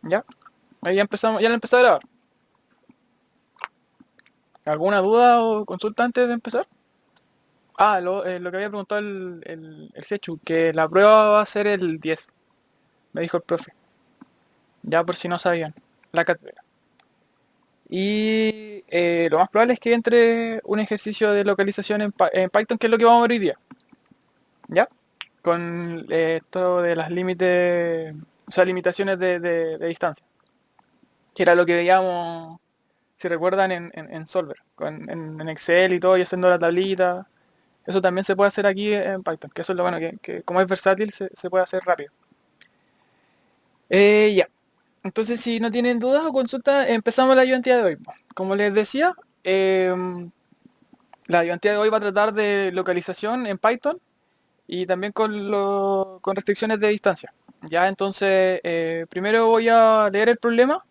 ¿Ya? Ahí ya empezamos, ya le empecé a grabar. ¿Alguna duda o consulta antes de empezar? Lo que había preguntado el Hechu, que la prueba va a ser el 10, me dijo el profe. Ya por si no sabían, la cátedra. Y lo más probable es que entre un ejercicio de localización en Python, que es lo que vamos a ver hoy día. ¿Ya? Con esto de las límites, o sea, limitaciones de distancia. Que era lo que veíamos, si recuerdan, en Solver, en Excel y todo, y haciendo la tablita. Eso también se puede hacer aquí en Python, que eso es lo bueno, que como es versátil se puede hacer rápido. Ya, entonces si no tienen dudas o consultas, empezamos la ayudantía de hoy. Como les decía, la ayudantía de hoy va a tratar de localización en Python y también con restricciones de distancia. Ya, entonces primero voy a leer el problema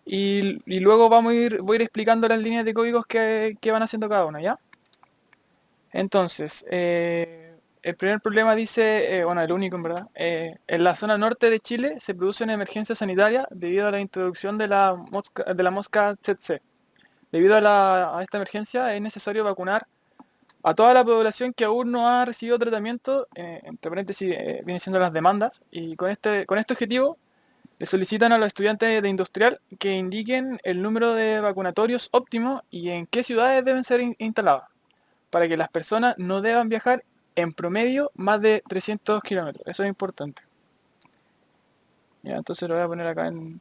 y luego voy a ir explicando las líneas de códigos que van haciendo cada una, ¿ya? Entonces, el primer problema dice, bueno, el único en verdad, en la zona norte de Chile se produce una emergencia sanitaria debido a la introducción de la mosca tsetse. Debido a esta emergencia es necesario vacunar a toda la población que aún no ha recibido tratamiento, entre paréntesis, vienen siendo las demandas, y con este objetivo le solicitan a los estudiantes de industrial que indiquen el número de vacunatorios óptimo y en qué ciudades deben ser instaladas para que las personas no deban viajar en promedio más de 300 kilómetros. Eso es importante. Ya, entonces lo voy a poner acá en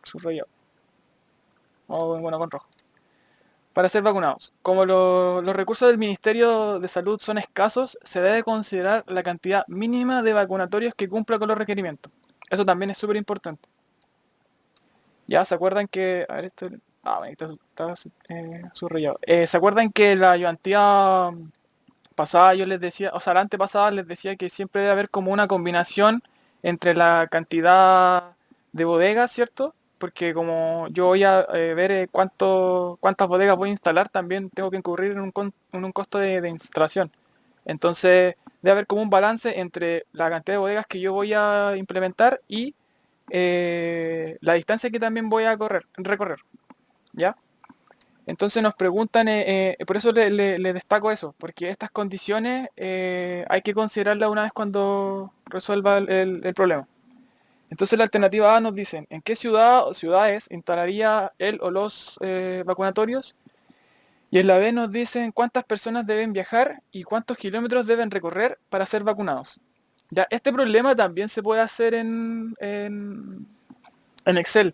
subrayado. O bueno, con rojo. Para ser vacunados. Como los recursos del Ministerio de Salud son escasos, se debe considerar la cantidad mínima de vacunatorios que cumpla con los requerimientos. Eso también es súper importante. Ya, ¿se acuerdan que... A ver, esto... Bueno, está subrayado. ¿Se acuerdan que la ayudantía pasada yo les decía, o sea, la antepasada les decía que siempre debe haber como una combinación entre la cantidad de bodegas, ¿cierto? Porque como yo voy a ver cuántas bodegas voy a instalar, también tengo que incurrir en un costo de instalación. Entonces, debe haber como un balance entre la cantidad de bodegas que yo voy a implementar y la distancia que también voy a recorrer, ¿ya? Entonces nos preguntan, por eso le destaco eso, porque estas condiciones hay que considerarlas una vez cuando resuelva el problema. Entonces la alternativa A nos dicen en qué ciudad o ciudades instalaría él o los vacunatorios, y en la B nos dicen cuántas personas deben viajar y cuántos kilómetros deben recorrer para ser vacunados. Ya, este problema también se puede hacer en Excel.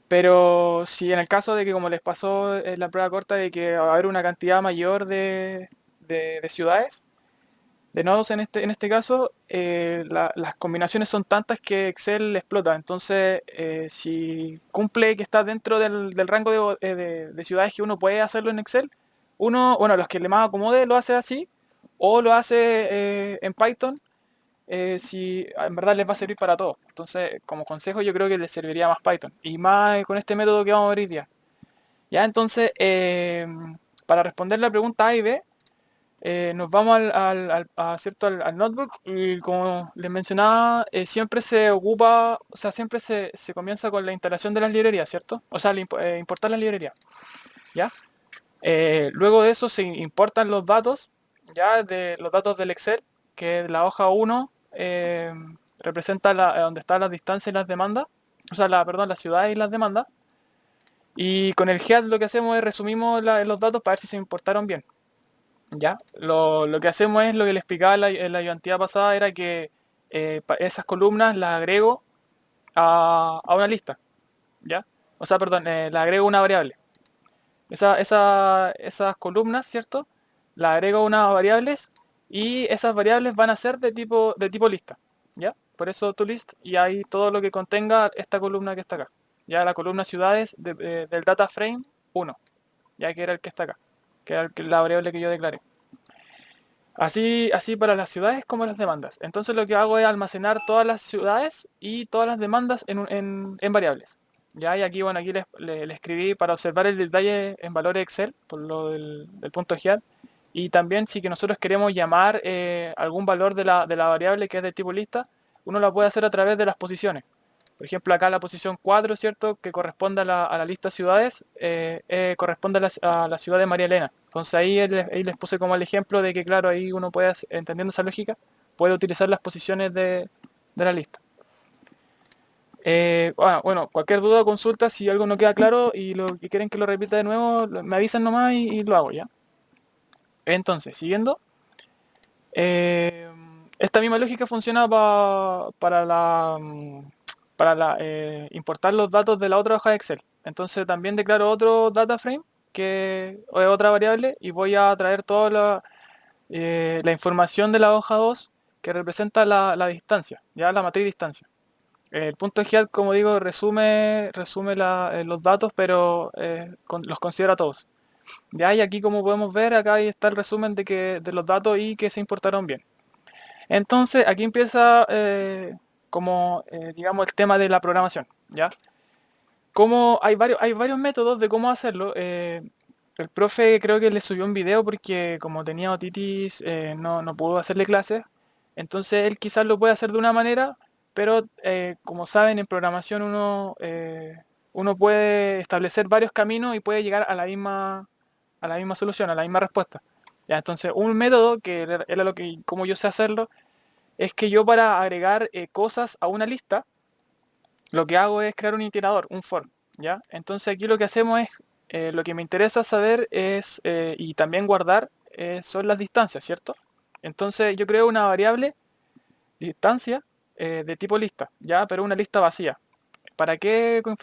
Pero si en el caso de que, como les pasó en la prueba corta, de que va a haber una cantidad mayor de ciudades, de nodos en este caso, las combinaciones son tantas que Excel explota. Entonces, si cumple que está dentro del rango de ciudades que uno puede hacerlo en Excel, bueno, los que le más acomode lo hace así, o lo hace en Python, si en verdad les va a servir para todo. Entonces, como consejo, yo creo que les serviría más Python. Y más con este método que vamos a ver hoy día. Ya, entonces, para responder la pregunta A y B, nos vamos ¿cierto? al notebook y como les mencionaba, siempre se ocupa, o sea, siempre se comienza con la instalación de las librerías, ¿cierto? O sea, importar las librerías, ¿ya? Luego de eso se importan los datos, ya de los datos del Excel, que la hoja 1 representa donde están las distancias y las demandas, o sea, perdón, las ciudades y las demandas. Y con el head lo que hacemos es resumimos los datos para ver si se importaron bien. ¿Ya? Lo que hacemos es lo que le explicaba en la ayudantía pasada, era que esas columnas las agrego a una lista, ¿ya? O sea, perdón, las agrego a una variable. Esas columnas, ¿cierto? Las agrego a unas variables y esas variables van a ser de tipo lista, ¿ya? Por eso toList y ahí todo lo que contenga esta columna que está acá. Ya la columna ciudades del data frame 1, ya que era el que está acá, que era la variable que yo declaré. Así para las ciudades como las demandas. Entonces lo que hago es almacenar todas las ciudades y todas las demandas en variables. Ya, y aquí, bueno, aquí le escribí para observar el detalle en valores Excel, por lo del punto head. Y también si que nosotros queremos llamar algún valor de la variable que es de tipo lista, uno la puede hacer a través de las posiciones. Por ejemplo, acá la posición 4, ¿cierto? Que corresponde a la lista ciudades, corresponde a la ciudad de María Elena. Entonces ahí les puse como el ejemplo de que, claro, ahí uno puede, entendiendo esa lógica, puede utilizar las posiciones de la lista. Bueno, cualquier duda o consulta, si algo no queda claro y lo que quieren que lo repita de nuevo, me avisan nomás y lo hago, ¿ya? Entonces, siguiendo, eh, esta misma lógica funciona para importar los datos de la otra hoja de Excel. Entonces también declaro otro data frame, que es otra variable, y voy a traer toda la información de la hoja 2 que representa la distancia, ya la matriz distancia. El punto GEAD, como digo, resume los datos, pero los considera todos. Ya, y aquí como podemos ver, acá ahí está el resumen de los datos y que se importaron bien. Entonces, aquí empieza digamos, el tema de la programación, ¿ya? Hay varios métodos de cómo hacerlo. El profe creo que le subió un video porque como tenía otitis no pudo hacerle clases. Entonces él quizás lo puede hacer de una manera, pero como saben, en programación uno puede establecer varios caminos y puede llegar a la misma solución, a la misma respuesta. Ya, entonces un método que era como yo sé hacerlo, es que yo para agregar cosas a una lista, lo que hago es crear un iterador, un for, ¿ya? Entonces aquí lo que hacemos es, lo que me interesa saber es, y también guardar, son las distancias, ¿cierto? Entonces yo creo una variable, distancia, de tipo lista, ¿ya? Pero una lista vacía. ¿Para qué? ¿Con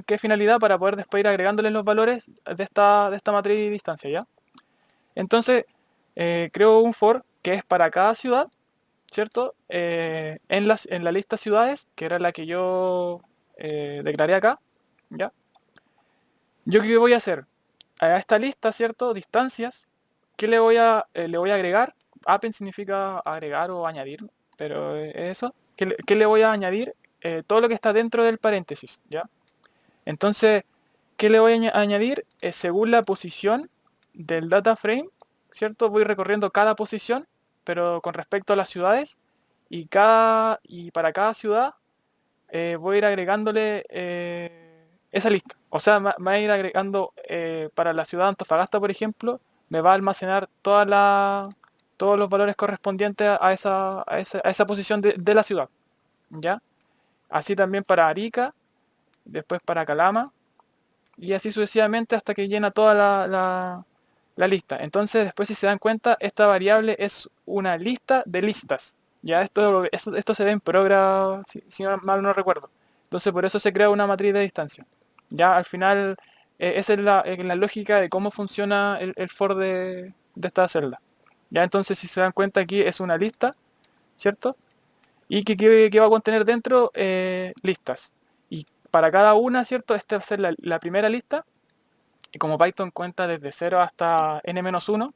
qué finalidad? Para poder después ir agregándoles los valores de esta matriz de distancia, ¿ya? Entonces, creo un for que es para cada ciudad, ¿cierto? En la lista ciudades, que era la que yo declaré acá, ¿ya? ¿Yo qué voy a hacer? A esta lista, ¿cierto? Distancias, ¿qué le voy a agregar? Append significa agregar o añadir, pero eso. ¿Qué le voy a añadir? Todo lo que está dentro del paréntesis, ¿ya? Entonces, ¿qué le voy a añadir? Según la posición del data frame, ¿cierto? Voy recorriendo cada posición, pero con respecto a las ciudades, y para cada ciudad voy a ir agregándole esa lista. O sea, me va a ir agregando para la ciudad de Antofagasta, por ejemplo, me va a almacenar todos los valores correspondientes a esa posición de la ciudad, ¿ya? Así también para Arica, después para Calama, y así sucesivamente hasta que llena toda la lista. Entonces, después si se dan cuenta, esta variable es una lista de listas. Ya esto se ve en Progra, si mal no recuerdo. Entonces, por eso se crea una matriz de distancia. Ya al final, esa es la lógica de cómo funciona el for de esta celda. Ya entonces, si se dan cuenta, aquí es una lista, ¿cierto? Y que va a contener dentro listas. Y para cada una, ¿cierto? Esta va a ser la primera lista. Y como Python cuenta desde 0 hasta n-1,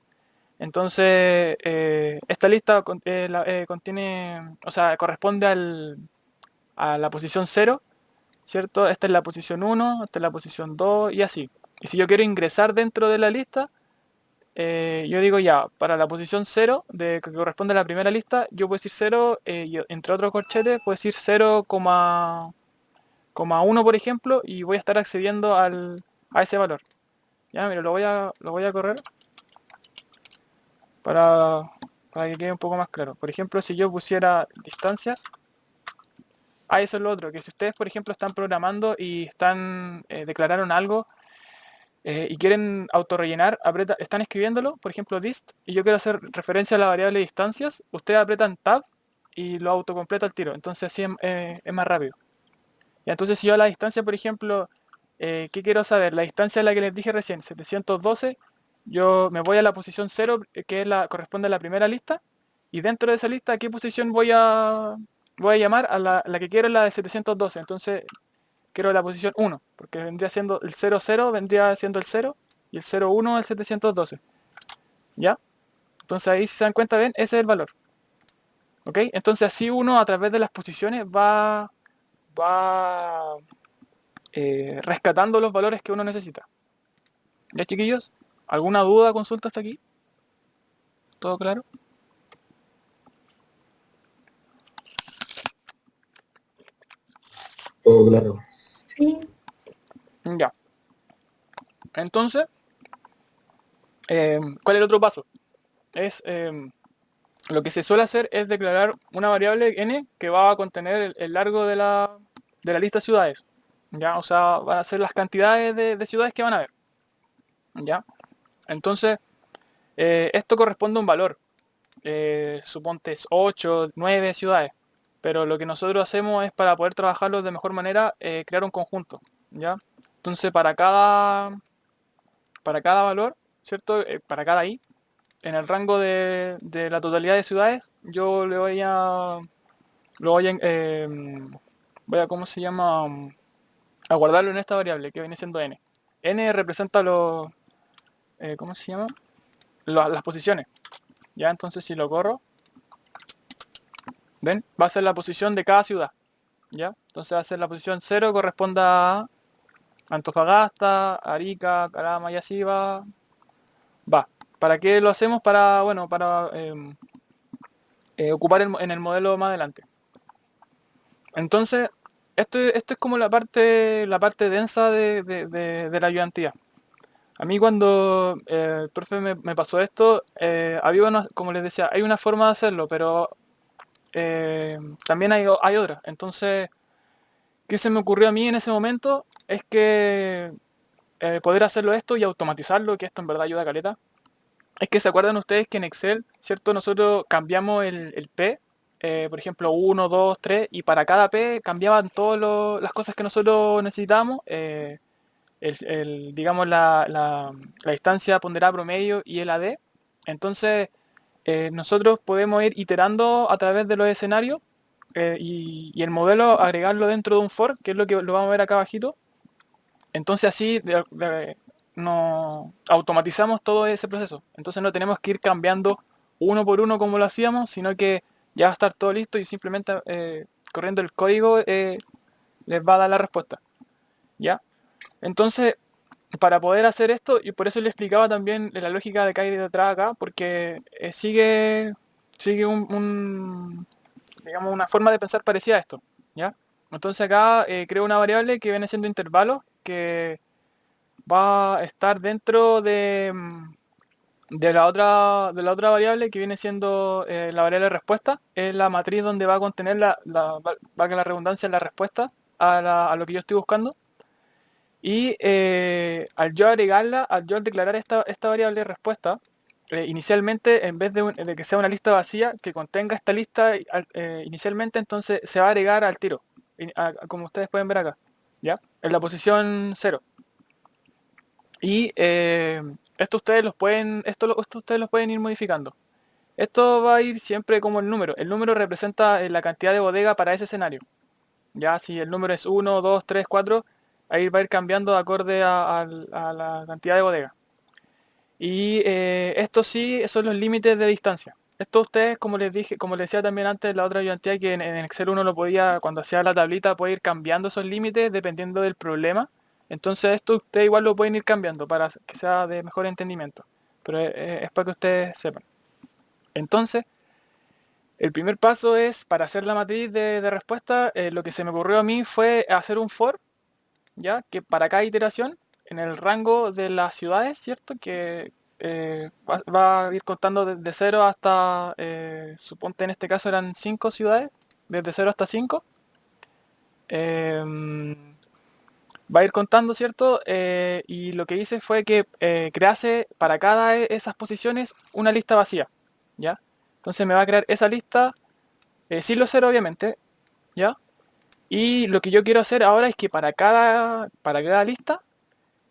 entonces esta lista contiene, o sea, corresponde a la posición 0, ¿cierto? Esta es la posición 1, esta es la posición 2 y así. Y si yo quiero ingresar dentro de la lista, yo digo ya, para la posición 0, que corresponde a la primera lista, yo puedo decir 0, y entre otros corchetes, puedo decir 0,1, por ejemplo, y voy a estar accediendo a ese valor. Ya, mira, lo voy a correr para, para que quede un poco más claro. Por ejemplo, si yo pusiera distancias, eso es lo otro, que si ustedes, por ejemplo, están programando y declararon algo y quieren autorrellenar, están escribiéndolo, por ejemplo, dist, y yo quiero hacer referencia a la variable distancias, ustedes apretan tab y lo autocompleta al tiro. Entonces así es más rápido. Y entonces si yo a la distancia, por ejemplo, ¿qué quiero saber? La distancia es la que les dije recién, 712, yo me voy a la posición 0, que corresponde a la primera lista, y dentro de esa lista, ¿qué posición voy a llamar? A la que quiero, es la de 712. Entonces quiero la posición 1, porque vendría siendo el 00, vendría siendo el 0, y el 01 el 712. ¿Ya? Entonces ahí si se dan cuenta, ven, ese es el valor. ¿Ok? Entonces así uno a través de las posiciones va rescatando los valores que uno necesita. ¿Ya, chiquillos? ¿Alguna duda, consulta hasta aquí? ¿Todo claro? todo claro. Sí, Ya. Entonces, ¿cuál es el otro paso? Es lo que se suele hacer es declarar una variable n que va a contener el largo de la lista de ciudades. ¿Ya? O sea, van a ser las cantidades de ciudades que van a haber. ¿Ya? Entonces, esto corresponde a un valor. Suponte es 8, 9 ciudades. Pero lo que nosotros hacemos es para poder trabajarlo de mejor manera, crear un conjunto. ¿Ya? Entonces, para cada valor, ¿cierto? Para cada i, en el rango de la totalidad de ciudades, yo le voy a lo voy a, ¿cómo se llama? A guardarlo en esta variable que viene siendo n. N representa los, ¿cómo se llama? Las posiciones. Ya, entonces si lo corro, ¿ven? Va a ser la posición de cada ciudad. ¿Ya? Entonces va a ser la posición 0 corresponde a Antofagasta, Arica, Calama y así va. Va. ¿Para qué lo hacemos? Para, bueno, para ocupar en el modelo más adelante. Entonces, esto es como la parte densa de la ayudantía. A mí cuando el profe me pasó esto, había una, como les decía, hay una forma de hacerlo, pero también hay otra. Entonces, ¿qué se me ocurrió a mí en ese momento? Es que poder hacerlo esto y automatizarlo, que esto en verdad ayuda a caleta. Es que se acuerdan ustedes que en Excel, ¿cierto? Nosotros cambiamos el P, por ejemplo, 1, 2, 3, y para cada P cambiaban todas las cosas que nosotros necesitábamos. Digamos, la distancia ponderada promedio y el AD. Entonces, nosotros podemos ir iterando a través de los escenarios y el modelo agregarlo dentro de un for, que es lo que lo vamos a ver acá abajito. Entonces así no automatizamos todo ese proceso. Entonces no tenemos que ir cambiando uno por uno como lo hacíamos, sino que ya va a estar todo listo y simplemente corriendo el código les va a dar la respuesta. ¿Ya? Entonces, para poder hacer esto, y por eso le explicaba también la lógica de que hay detrás acá, porque sigue digamos, una forma de pensar parecida a esto. ¿Ya? Entonces acá creo una variable que viene siendo intervalos, que va a estar dentro de la otra variable que viene siendo la variable de respuesta. Es la matriz donde va a contener valga la redundancia, la respuesta a lo que yo estoy buscando. Y al yo agregarla, al yo declarar esta variable de respuesta, inicialmente, en vez de que sea una lista vacía que contenga esta lista inicialmente, entonces se va a agregar al tiro, como ustedes pueden ver acá, ¿ya? En la posición 0. Y esto ustedes los pueden ir modificando. Esto va a ir siempre como el número. El número representa la cantidad de bodega para ese escenario. Ya si el número es 1, 2, 3, 4, ahí va a ir cambiando de acorde a la cantidad de bodega. Y estos sí son los límites de distancia. Esto ustedes, como les dije, como les decía también antes, la otra ayudantía que en Excel uno lo podía, cuando hacía la tablita, puede ir cambiando esos límites dependiendo del problema. Entonces esto ustedes igual lo pueden ir cambiando para que sea de mejor entendimiento. Pero es para que ustedes sepan. Entonces, el primer paso es, para hacer la matriz de respuesta, lo que se me ocurrió a mí fue hacer un for, ¿ya? Que para cada iteración, en el rango de las ciudades, ¿cierto? Que va a ir contando desde 0 hasta, suponte en este caso eran 5 ciudades, desde 0 hasta 5. Va a ir contando, ¿cierto? Y lo que hice fue que crease para cada esas posiciones una lista vacía, ¿ya? Entonces me va a crear esa lista, sin los 0 obviamente, ¿ya? Y lo que yo quiero hacer ahora es que para cada lista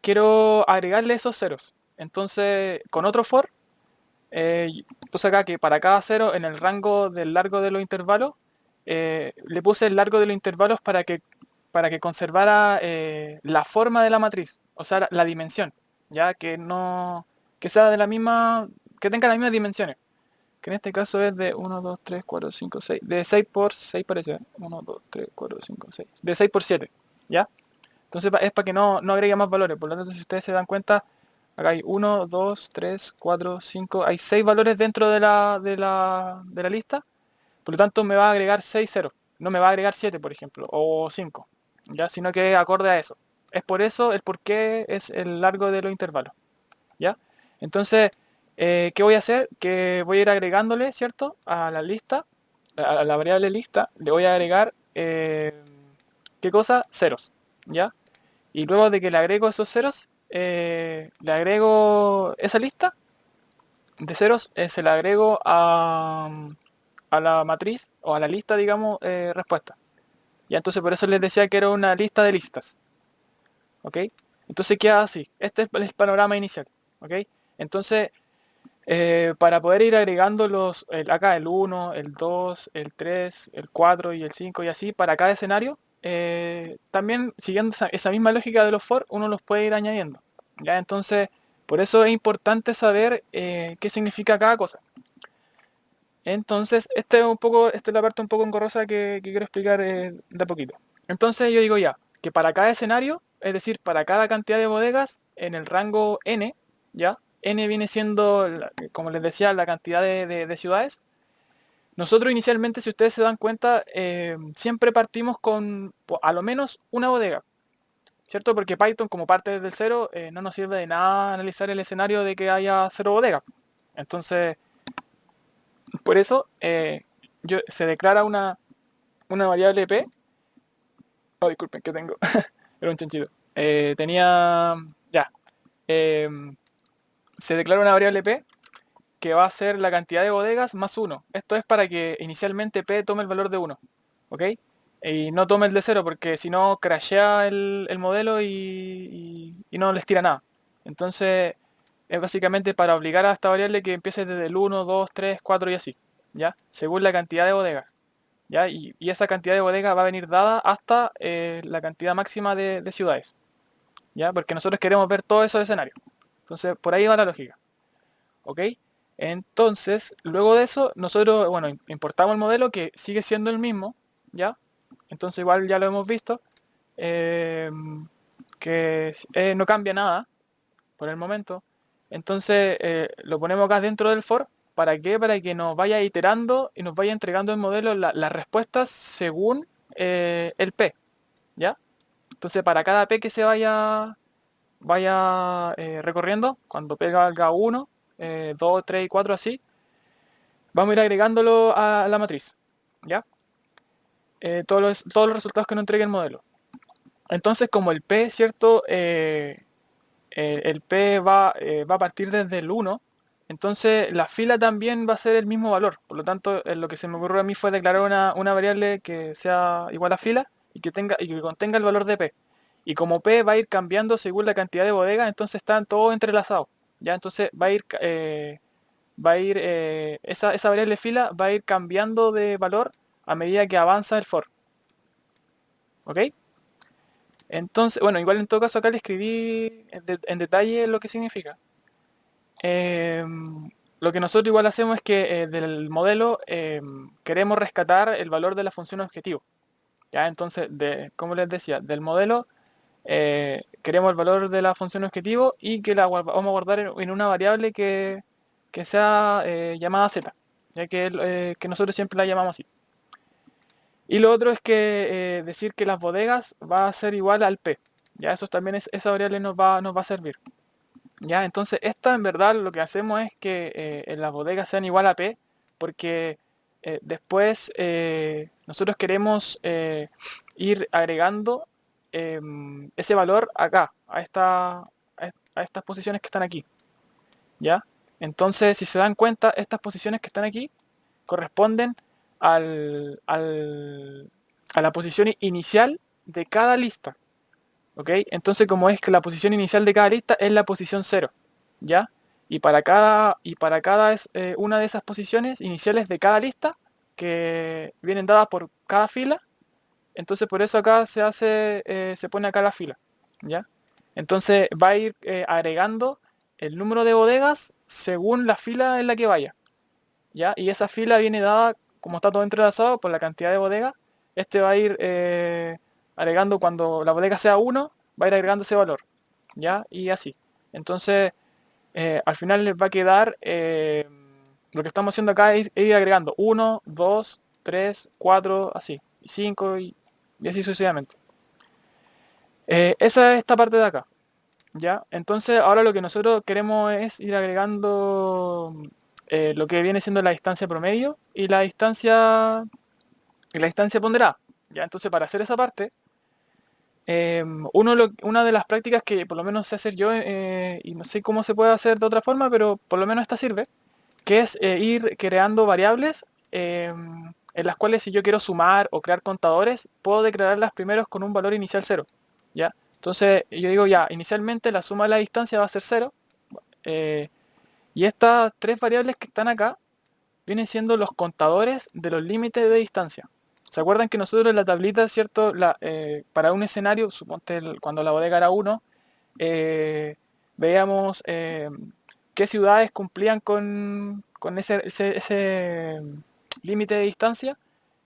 quiero agregarle esos ceros. Entonces, con otro for, puse acá que para cada cero en el rango del largo de los intervalos, le puse el largo de los intervalos para que conservara la forma de la matriz, o sea, la dimensión, ya que no, que sea de la misma, que tenga las mismas dimensiones, que en este caso es de 1, 2, 3, 4, 5, 6, de 6 por 6 parece, 1, 2, 3, 4, 5, 6, de 6 por 7, ¿ya? Entonces es para que no agregue más valores. Por lo tanto, si ustedes se dan cuenta, acá hay 1, 2, 3, 4, 5, hay 6 valores dentro de la lista. Por lo tanto, me va a agregar 6 ceros. No me va a agregar 7, por ejemplo, o 5. ya, sino que es acorde a eso. Es por eso el por qué es el largo de los intervalos, ¿ya? Entonces, ¿qué voy a hacer? Que voy a ir agregándole, ¿cierto? A la lista, a la variable lista, le voy a agregar, ¿qué cosa? Ceros, ¿ya? Y luego de que le agrego esos ceros, le agrego esa lista de ceros, se la agrego a la matriz o a la lista, digamos, respuesta. Y entonces por eso les decía que era una lista de listas. ¿Ok? Entonces queda así. Este es el panorama inicial. ¿Ok? Entonces, para poder ir agregando acá el 1, el 2, el 3, el 4 y el 5 y así, para cada escenario, también siguiendo esa misma lógica de los for, uno los puede ir añadiendo. ¿Ya? Entonces, por eso es importante saber qué significa cada cosa. Entonces, esta es la parte un poco engorrosa que quiero explicar de a poquito. Entonces yo digo ya, que para cada escenario, es decir, para cada cantidad de bodegas, en el rango n, ¿ya? N viene siendo, como les decía, la cantidad de ciudades. Nosotros inicialmente, si ustedes se dan cuenta, siempre partimos con a lo menos una bodega, ¿cierto? Porque Python, como parte desde el cero, no nos sirve de nada analizar el escenario de que haya cero bodegas. Entonces, por eso se declara una variable p. Oh, disculpen, que tengo. Era un chanchito. Tenía. Ya. eh, Se declara una variable p que va a ser la cantidad de bodegas más 1. Esto es para que inicialmente p tome el valor de 1. ¿Ok? Y no tome el de 0 porque si no crashea el modelo y no les tira nada. Entonces es básicamente para obligar a esta variable que empiece desde el 1, 2, 3, 4 y así. ¿Ya? Según la cantidad de bodegas. ¿Ya? Y esa cantidad de bodegas va a venir dada hasta la cantidad máxima de ciudades. ¿Ya? Porque nosotros queremos ver todos esos escenarios. Entonces, por ahí va la lógica. ¿Ok? Entonces, luego de eso, nosotros, bueno, importamos el modelo que sigue siendo el mismo, ¿ya? Entonces, igual ya lo hemos visto, eh, que no cambia nada por el momento. Entonces, lo ponemos acá dentro del for. ¿Para qué? Para que nos vaya iterando y nos vaya entregando el modelo las respuestas según el P, ¿ya? Entonces, para cada P que se vaya recorriendo, cuando pega 1, 2, 3 y 4 así, vamos a ir agregándolo a la matriz, ¿ya? Todos los resultados que nos entregue el modelo. Entonces, como el P, ¿cierto? El P va a partir desde el 1, entonces la fila también va a ser el mismo valor. Por lo tanto, lo que se me ocurrió a mí fue declarar una variable que sea igual a fila y que contenga el valor de P. Y como P va a ir cambiando según la cantidad de bodegas, entonces están todos entrelazados. ¿Ya? Entonces esa variable fila va a ir cambiando de valor a medida que avanza el for. ¿Ok? Entonces, bueno, igual en todo caso acá le escribí en detalle lo que significa. Lo que nosotros igual hacemos es que del modelo queremos rescatar el valor de la función objetivo. ¿Ya? Entonces, como les decía, del modelo queremos el valor de la función objetivo y que la vamos a guardar en una variable que sea llamada z, ya que nosotros siempre la llamamos así. Y lo otro es que decir que las bodegas va a ser igual al p. Ya eso también esa variable nos va a servir. Ya, entonces esta en verdad lo que hacemos es que en las bodegas sean igual a P, porque después nosotros queremos ir agregando ese valor acá, a estas posiciones que están aquí. ¿Ya? Entonces, si se dan cuenta, estas posiciones que están aquí corresponden a la posición inicial de cada lista. ¿Ok? Entonces, como es que la posición inicial de cada lista es la posición 0, ¿ya? Y para cada una de esas posiciones iniciales de cada lista, que vienen dadas por cada fila, entonces por eso acá se pone acá la fila, ¿ya? Entonces va a ir agregando el número de bodegas según la fila en la que vaya, ¿ya? Y esa fila viene dada, como está todo entrelazado, por la cantidad de bodegas. Este va a ir agregando cuando la bodega sea 1, va a ir agregando ese valor, ¿ya? Y así. Entonces, al final les va a quedar, lo que estamos haciendo acá es ir agregando 1, 2, 3, 4, así, y 5 y así sucesivamente. Esa es esta parte de acá, ¿ya? Entonces ahora lo que nosotros queremos es ir agregando lo que viene siendo la distancia promedio y la distancia ponderada, ¿ya? Entonces para hacer esa parte, una de las prácticas que por lo menos sé hacer yo, y no sé cómo se puede hacer de otra forma, pero por lo menos esta sirve, que es ir creando variables en las cuales si yo quiero sumar o crear contadores, puedo declararlas primero con un valor inicial cero, ¿ya? Entonces yo digo ya, inicialmente la suma de la distancia va a ser cero, eh, y estas tres variables que están acá vienen siendo los contadores de los límites de distancia. ¿Se acuerdan que nosotros en la tablita, cierto, para un escenario, suponte cuando la bodega era uno, eh, veíamos qué ciudades cumplían con ese límite de distancia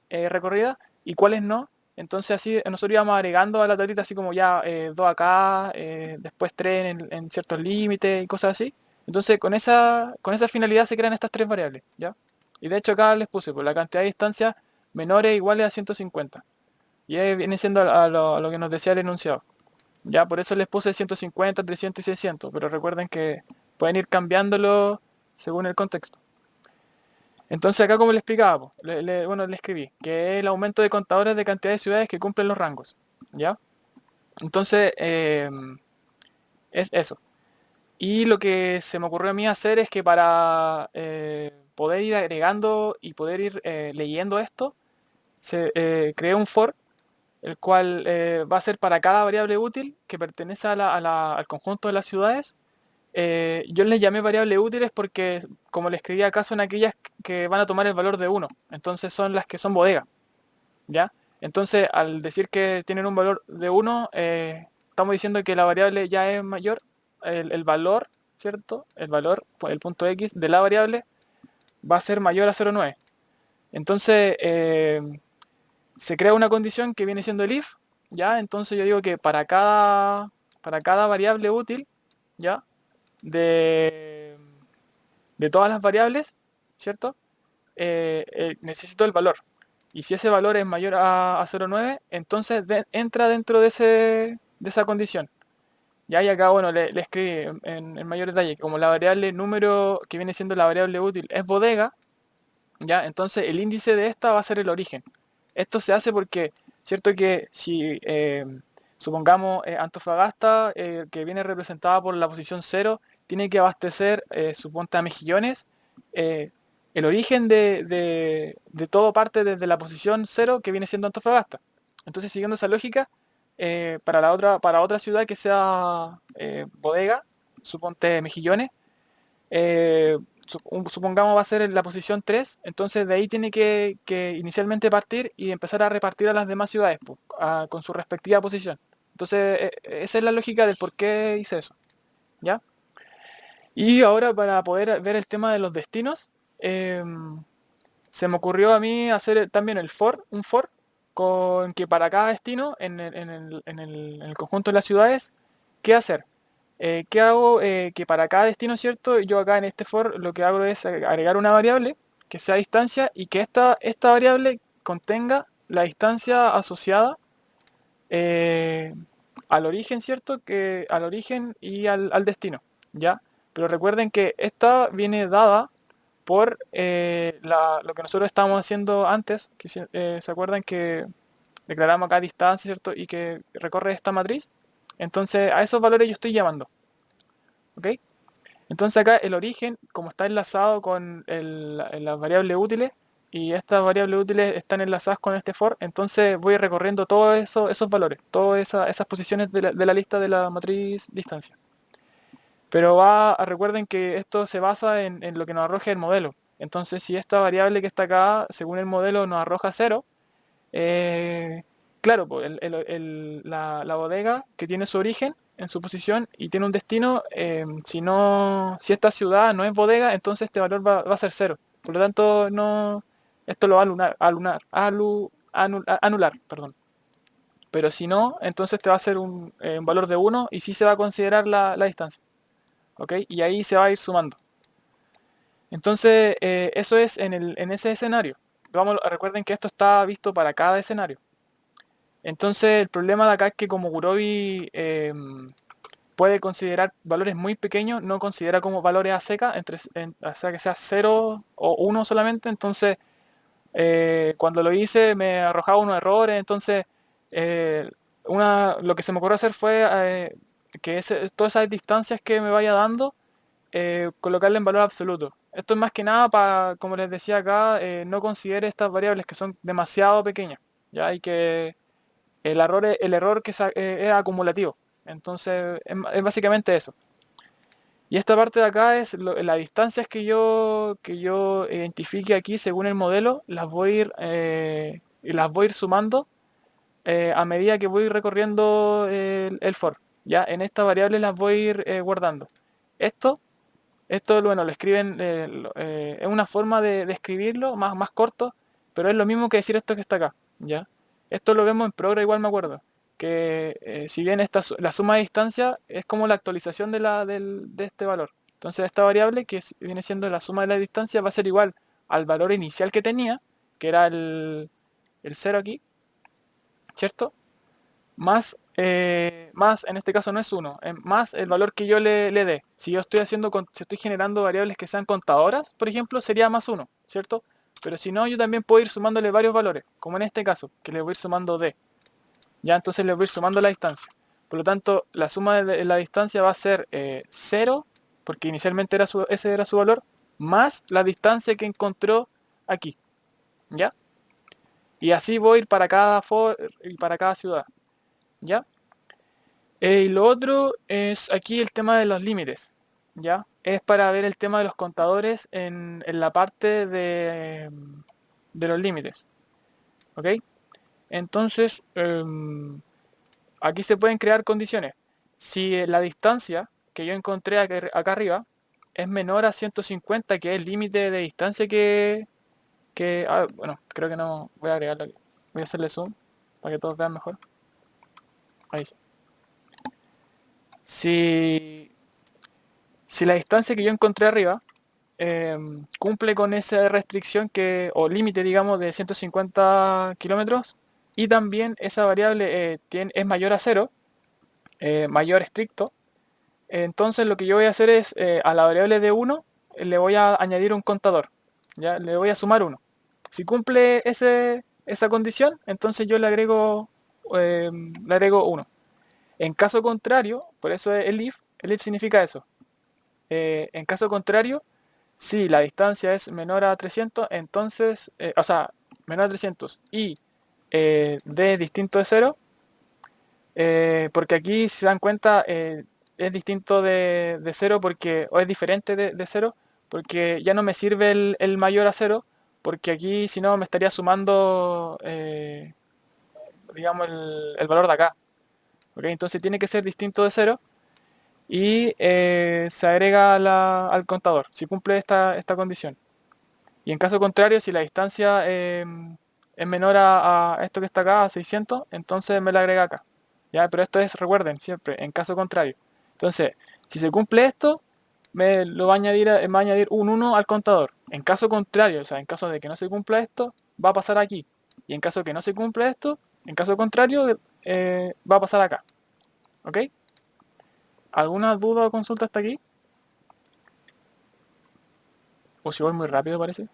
recorrida y cuáles no? Entonces así nosotros íbamos agregando a la tablita así como ya dos acá, después tres en ciertos límites y cosas así. Entonces con esa finalidad se crean estas tres variables, ¿ya? Y de hecho acá les puse por la cantidad de distancias menores o iguales a 150. Y ahí viene siendo a lo que nos decía el enunciado. Ya, por eso les puse 150, 300 y 600, pero recuerden que pueden ir cambiándolo según el contexto. Entonces acá como le explicaba, po, bueno, le escribí, que es el aumento de contadores de cantidad de ciudades que cumplen los rangos, ¿ya? Entonces, es eso. Y lo que se me ocurrió a mí hacer es que para poder ir agregando y poder ir leyendo esto, creé un for, el cual va a ser para cada variable útil que pertenece al conjunto de las ciudades. Yo les llamé variables útiles porque, como les escribí acá, son aquellas que van a tomar el valor de uno. Entonces son las que son bodega, ¿ya? Entonces, al decir que tienen un valor de uno, estamos diciendo que la variable ya es mayor, el valor, ¿cierto? El valor, el punto X de la variable va a ser mayor a 0,9. Entonces, se crea una condición que viene siendo el if, ¿ya? Entonces yo digo que para cada variable útil, ¿ya? De, de todas las variables, ¿cierto? Necesito el valor. Y si ese valor es mayor a 0,9, entonces entra dentro de esa condición. Ya, y acá, bueno, le escribí en mayor detalle, como la variable número que viene siendo la variable útil es bodega, ya, entonces el índice de esta va a ser el origen. Esto se hace porque, cierto que si supongamos Antofagasta, que viene representada por la posición cero, tiene que abastecer, suponte a Mejillones, eh, el origen de todo parte desde la posición cero que viene siendo Antofagasta. Entonces, siguiendo esa lógica, para otra ciudad que sea bodega, suponte Mejillones, eh, supongamos va a ser en la posición 3, entonces de ahí tiene que inicialmente partir y empezar a repartir a las demás ciudades con su respectiva posición. Entonces, esa es la lógica del por qué hice eso, ¿ya? Y ahora para poder ver el tema de los destinos, se me ocurrió a mí hacer también un for, con que para cada destino en el conjunto de las ciudades, ¿qué hacer? ¿Qué hago? Que para cada destino, ¿cierto? Yo acá en este for lo que hago es agregar una variable que sea distancia y que esta variable contenga la distancia asociada eh, al origen, ¿cierto? Al origen y al destino, ¿ya? Pero recuerden que esta viene dada por lo que nosotros estábamos haciendo antes, que se acuerdan que declaramos acá distancia, ¿cierto? Y que recorre esta matriz. Entonces a esos valores yo estoy llamando, ¿ok? Entonces acá el origen, como está enlazado con las variables útiles, y estas variables útiles están enlazadas con este for, entonces voy recorriendo todos esos valores, todas esas posiciones de la lista de la matriz distancia. Pero recuerden que esto se basa en lo que nos arroja el modelo. Entonces, si esta variable que está acá, según el modelo, nos arroja 0, eh, claro, pues, la bodega que tiene su origen en su posición y tiene un destino, si esta ciudad no es bodega, entonces este valor va a ser 0. Por lo tanto, no, esto lo va a anular, perdón. Pero si no, entonces te va a ser un valor de 1 y sí se va a considerar la distancia. ¿Ok? Y ahí se va a ir sumando. Entonces, eso es en ese escenario. Recuerden que esto está visto para cada escenario. Entonces el problema de acá es que como Gurobi puede considerar valores muy pequeños, no considera como valores a seca, o sea que sea 0 o 1 solamente, entonces cuando lo hice me arrojaba unos errores, entonces eh, lo que se me ocurrió hacer fue que todas esas distancias que me vaya dando, colocarle en valor absoluto. Esto es más que nada para, como les decía acá, no considere estas variables que son demasiado pequeñas, ¿ya? Y que el error es acumulativo. Entonces, es básicamente eso. Y esta parte de acá es las distancias que yo identifique aquí según el modelo, las voy a ir sumando a medida que voy recorriendo el for. Ya, en esta variable las voy a ir guardando. Esto, esto, bueno, lo escriben, es una forma de escribirlo más corto, pero es lo mismo que decir esto que está acá. ¿Ya? Esto lo vemos en Progress, igual me acuerdo. Que si bien la suma de distancia es como la actualización de este valor. Entonces esta variable, que viene siendo la suma de la distancia, va a ser igual al valor inicial que tenía, que era el 0 aquí, ¿cierto? Más en este caso no es 1, más el valor que yo le dé. Si yo si estoy generando variables que sean contadoras, por ejemplo, sería más 1, ¿cierto? Pero si no, yo también puedo ir sumándole varios valores, como en este caso, que le voy a ir sumando d. Ya entonces le voy a ir sumando la distancia. Por lo tanto, la suma de la distancia va a ser 0, porque inicialmente ese era su valor, más la distancia que encontró aquí. ¿Ya? Y así voy a ir para cada for y para cada ciudad. ¿Ya? Y lo otro es aquí el tema de los límites, ¿ya? Es para ver el tema de los contadores en la parte de los límites, ¿ok? Entonces, aquí se pueden crear condiciones. Si la distancia que yo encontré acá arriba es menor a 150, que es el límite de distancia bueno, creo que no, voy a agregarlo aquí. Voy a hacerle zoom para que todos vean mejor. Ahí sí. Si Si la distancia que yo encontré arriba cumple con esa restricción o límite, digamos, de 150 kilómetros, y también esa variable es mayor a cero, mayor estricto, entonces lo que yo voy a hacer es a la variable de 1 le voy a añadir un contador, ¿ya? Le voy a sumar 1. Si cumple esa condición, entonces yo le agrego 1. En caso contrario, por eso el if significa eso. En caso contrario, si la distancia es menor a 300, entonces, o sea, menor a 300 y d distinto de 0, porque aquí, si se dan cuenta, es distinto de 0 o es diferente de 0, porque ya no me sirve el mayor a 0, porque aquí si no me estaría sumando, digamos, el valor de acá. ¿Ok? Entonces tiene que ser distinto de 0 y se agrega al contador, si cumple esta condición. Y en caso contrario, si la distancia es menor a esto que está acá, a 600, entonces me la agrega acá. ¿Ya? Pero esto es, recuerden, siempre, en caso contrario. Entonces, si se cumple esto, me va a añadir un 1 al contador. En caso contrario, o sea, en caso de que no se cumpla esto, va a pasar aquí. Y en caso de que no se cumpla esto, en caso contrario, va a pasar acá. ¿Ok? ¿Alguna duda o consulta hasta aquí? O si voy muy rápido, parece.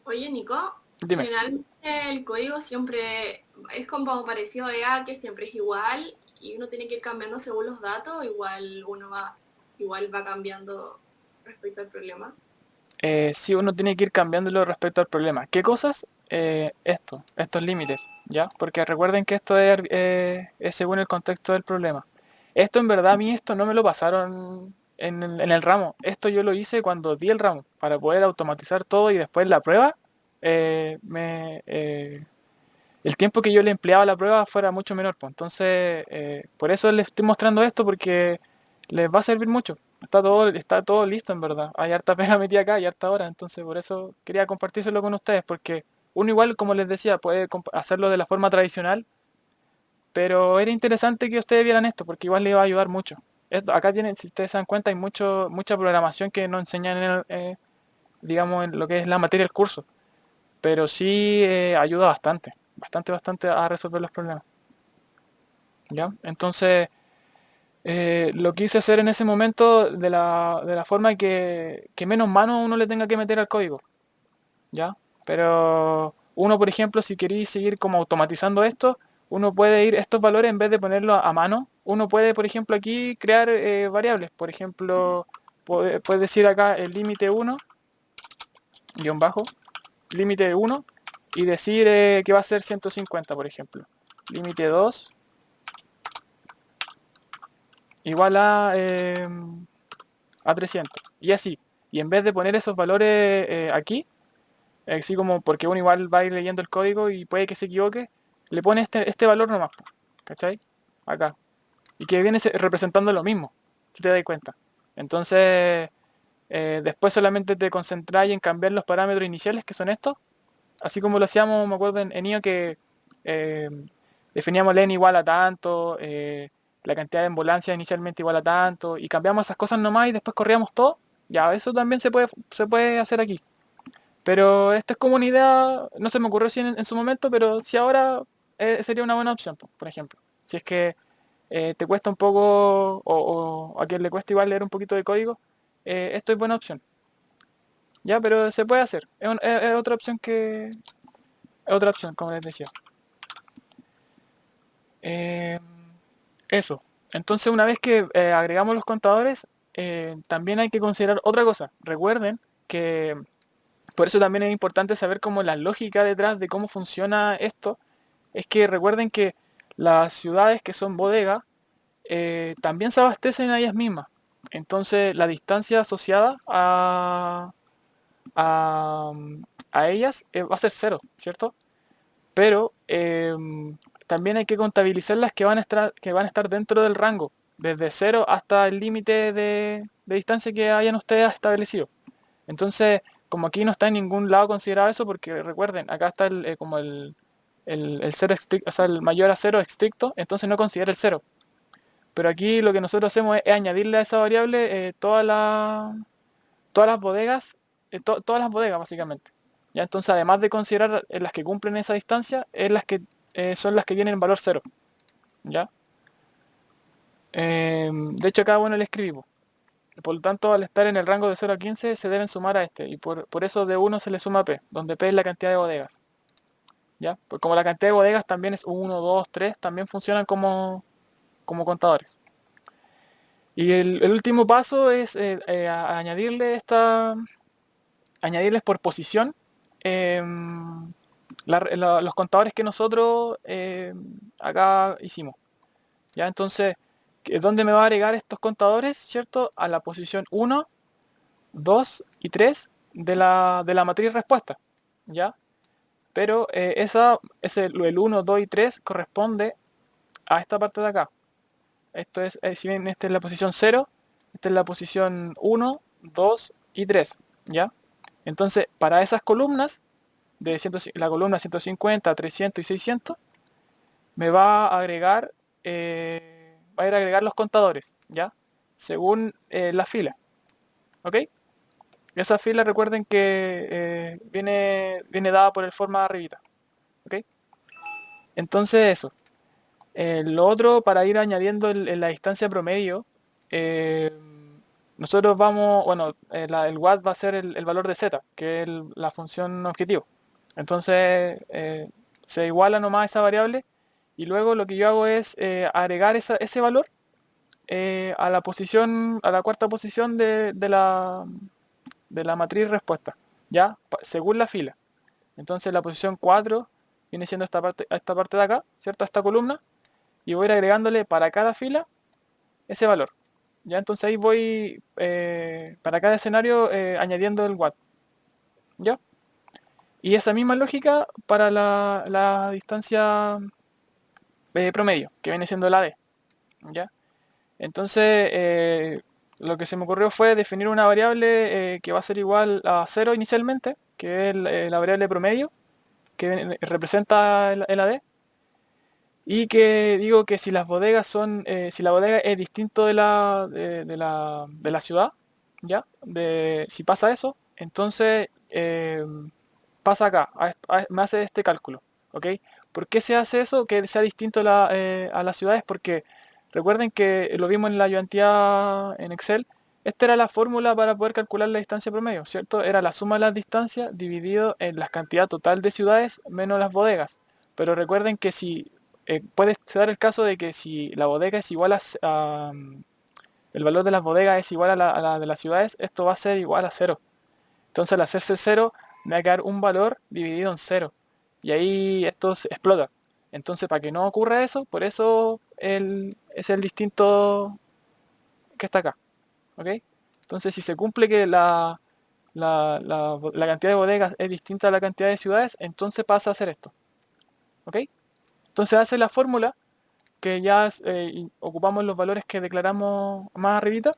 Oye, Nico, Dime. generalmente el código siempre es como parecido a EA, que siempre es igual y uno tiene que ir cambiando según los datos, igual va cambiando respecto al problema. Sí, uno tiene que ir cambiándolo respecto al problema. ¿Qué cosas? Estos límites, ¿ya? Porque recuerden que esto es según el contexto del problema. Esto en verdad a mí esto no me lo pasaron en el ramo. Esto yo lo hice cuando di el ramo, para poder automatizar todo y después la prueba, el tiempo que yo le empleaba a la prueba fuera mucho menor. Pues. Entonces, por eso les estoy mostrando esto, porque les va a servir mucho. Está todo listo en verdad. Hay harta pega metida acá y harta hora. Entonces, por eso quería compartírselo con ustedes, porque uno igual, como les decía, puede hacerlo de la forma tradicional, pero era interesante que ustedes vieran esto, porque igual les va a ayudar mucho. Acá tienen, si ustedes se dan cuenta, hay mucha programación que no enseñan digamos, en lo que es la materia del curso, pero sí ayuda bastante. bastante a resolver los problemas. ¿Ya? Entonces, lo quise hacer en ese momento de la forma que menos mano uno le tenga que meter al código. ¿Ya? Pero uno, por ejemplo, si queréis seguir como automatizando esto, uno puede ir estos valores en vez de ponerlo a mano, uno puede, por ejemplo, aquí crear variables. Por ejemplo, puedes decir acá el límite 1, guión bajo, límite 1, y decir que va a ser 150, por ejemplo. Límite 2 igual a 300. Y así. Y en vez de poner esos valores aquí, así como porque uno igual va a ir leyendo el código y puede que se equivoque, le pone este valor nomás, ¿cachai? Acá. Y que viene representando lo mismo, si te das cuenta. Entonces, después solamente te concentráis en cambiar los parámetros iniciales, que son estos, así como lo hacíamos, me acuerdo en IO que eh, definíamos len igual a tanto, la cantidad de ambulancia inicialmente igual a tanto, y cambiamos esas cosas nomás y después corríamos todo. Ya, eso también se puede hacer aquí. Pero esta es como una idea, no se me ocurrió si en su momento, pero si ahora sería una buena opción, por ejemplo. Si es que te cuesta un poco, o a quien le cuesta igual leer un poquito de código, esto es buena opción. Ya, pero se puede hacer. Es otra opción como les decía. Eh, Eso. Entonces, una vez que agregamos los contadores, también hay que considerar otra cosa. Recuerden que por eso también es importante saber cómo la lógica detrás de cómo funciona esto. Es que recuerden que las ciudades que son bodegas también se abastecen a ellas mismas. Entonces, la distancia asociada a, a ellas va a ser cero, ¿cierto? Pero también hay que contabilizar las que van a estar dentro del rango, desde cero hasta el límite de distancia que hayan ustedes establecido. Entonces, como aquí no está en ningún lado considerado eso, porque recuerden, acá está como el cero estricto, o sea, el mayor a cero estricto, entonces no considera el cero. Pero aquí lo que nosotros hacemos es añadirle a esa variable todas las bodegas, todas las bodegas básicamente. ¿Ya? Entonces, además de considerar las que cumplen esa distancia, son las que tienen valor cero. ¿Ya? De hecho, acá bueno le escribimos. Por lo tanto, al estar en el rango de 0 a 15, se deben sumar a este. Y por eso de 1 se le suma P, donde P es la cantidad de bodegas. ¿Ya? Pues como la cantidad de bodegas también es 1, 2, 3, también funcionan como contadores. Y el último paso es añadirles por posición los contadores que nosotros acá hicimos. ¿Ya? Entonces, ¿dónde me va a agregar estos contadores? ¿Cierto? A la posición 1, 2 y 3 de la matriz respuesta. ¿Ya? Pero el 1, 2 y 3 corresponde a esta parte de acá. Esto es, si bien esta es la posición 0, esta es la posición 1, 2 y 3. ¿Ya? Entonces, para esas columnas, la columna 150, 300 y 600, me va a agregar, va a ir a agregar los contadores, ¿ya? Según la fila, ¿ok? Esa fila recuerden que viene dada por el forma arribita, ¿ok? Entonces eso. Lo otro, para ir añadiendo en la distancia promedio, eh, nosotros vamos, bueno, el watt va a ser el valor de z, que es la función objetivo. Entonces, se iguala nomás esa variable y luego lo que yo hago es agregar ese valor a la cuarta posición de la matriz respuesta, ¿ya? Según la fila. Entonces la posición 4 viene siendo esta parte de acá, ¿cierto? Esta columna, y voy a ir agregándole para cada fila ese valor. ¿Ya? Entonces ahí voy para cada escenario añadiendo el watt. ¿Ya? Y esa misma lógica para la distancia promedio, que viene siendo la D. ¿Ya? Entonces, lo que se me ocurrió fue definir una variable que va a ser igual a 0 inicialmente, que es la variable promedio, que representa el AD, y que digo que si las bodegas si la bodega es distinto de la ciudad, ¿ya? Si pasa eso, entonces pasa acá, me hace este cálculo, ¿ok? ¿Por qué se hace eso? Que sea distinto a las ciudades, porque recuerden que lo vimos en la ayudantía en Excel. Esta era la fórmula para poder calcular la distancia promedio, ¿cierto? Era la suma de las distancias dividido en la cantidad total de ciudades menos las bodegas. Pero recuerden que si puede ser el caso de que si la bodega es igual el valor de las bodegas es igual a la de las ciudades, esto va a ser igual a cero. Entonces al hacerse cero, me va a quedar un valor dividido en cero. Y ahí esto se explota. Entonces para que no ocurra eso, por eso es el distinto que está acá. ¿Ok? Entonces si se cumple que la cantidad de bodegas es distinta a la cantidad de ciudades, entonces pasa a ser esto. ¿Ok? Entonces hace la fórmula que ya ocupamos los valores que declaramos más arribita,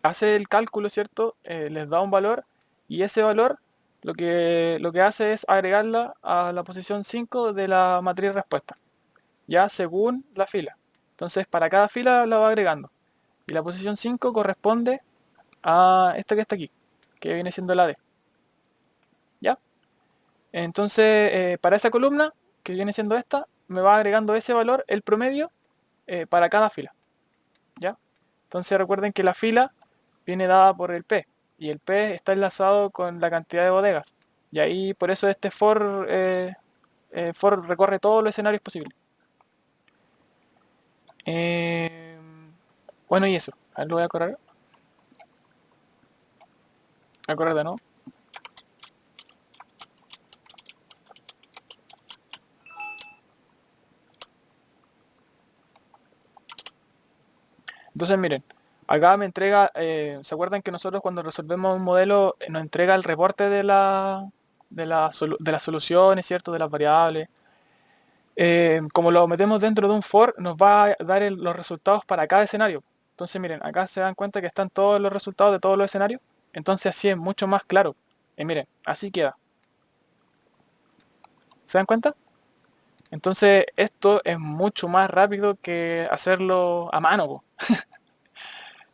hace el cálculo, ¿cierto? Les da un valor y ese valor lo que hace es agregarla a la posición 5 de la matriz respuesta, ya según la fila. Entonces para cada fila la va agregando. Y la posición 5 corresponde a esta que está aquí, que viene siendo la D. ¿Ya? Entonces para esa columna, que viene siendo esta, me va agregando ese valor, el promedio, para cada fila. ¿Ya? Entonces recuerden que la fila viene dada por el P y el P está enlazado con la cantidad de bodegas. Y ahí por eso este for recorre todos los escenarios posibles. Eh, bueno, y eso. A ver, lo voy a correr de nuevo. Entonces miren, acá me entrega, ¿se acuerdan que nosotros cuando resolvemos un modelo nos entrega el reporte de las soluciones, ¿cierto? De las variables. Como lo metemos dentro de un for, nos va a dar los resultados para cada escenario. Entonces miren, acá se dan cuenta que están todos los resultados de todos los escenarios. Entonces así es mucho más claro. Miren, así queda. ¿Se dan cuenta? Entonces esto es mucho más rápido que hacerlo a mano, po.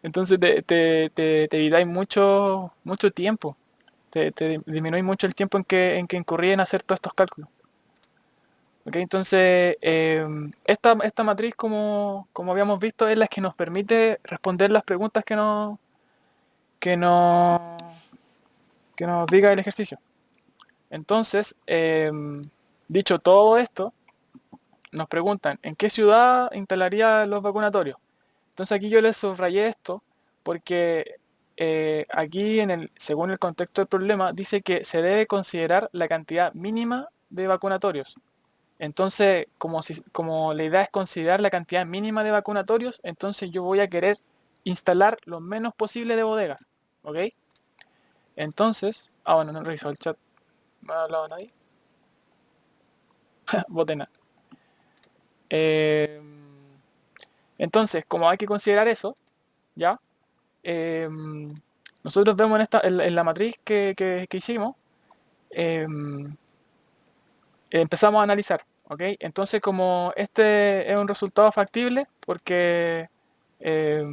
Entonces te evitáis mucho tiempo. Te disminuís mucho el tiempo en que incurrí en hacer todos estos cálculos. ¿Ok? Entonces, esta matriz, como habíamos visto, es la que nos permite responder las preguntas que nos, que nos diga el ejercicio. Entonces, dicho todo esto, nos preguntan, ¿en qué ciudad instalaría los vacunatorios? Entonces aquí yo les subrayé esto porque aquí, según el contexto del problema, dice que se debe considerar la cantidad mínima de vacunatorios. Entonces, como la idea es considerar la cantidad mínima de vacunatorios, entonces yo voy a querer instalar lo menos posible de bodegas. ¿Ok? Entonces, bueno, no he revisado el chat. ¿Me ha hablado nadie? Botena. Eh, entonces, como hay que considerar eso, ¿ya? Eh, nosotros vemos en la matriz que hicimos, eh, empezamos a analizar, ¿ok? Entonces, como este es un resultado factible, porque eh,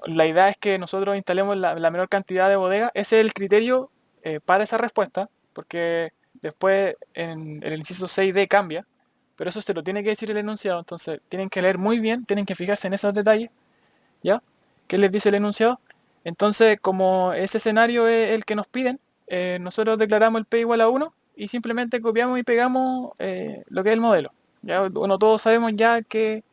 la idea es que nosotros instalemos la menor cantidad de bodegas, ese es el criterio para esa respuesta, porque después en el inciso 6D cambia, pero eso se lo tiene que decir el enunciado, entonces tienen que leer muy bien, tienen que fijarse en esos detalles, ¿ya? ¿Qué les dice el enunciado? Entonces, como ese escenario es el que nos piden, nosotros declaramos el P igual a 1 y simplemente copiamos y pegamos lo que es el modelo. Ya, bueno, todos sabemos ya qué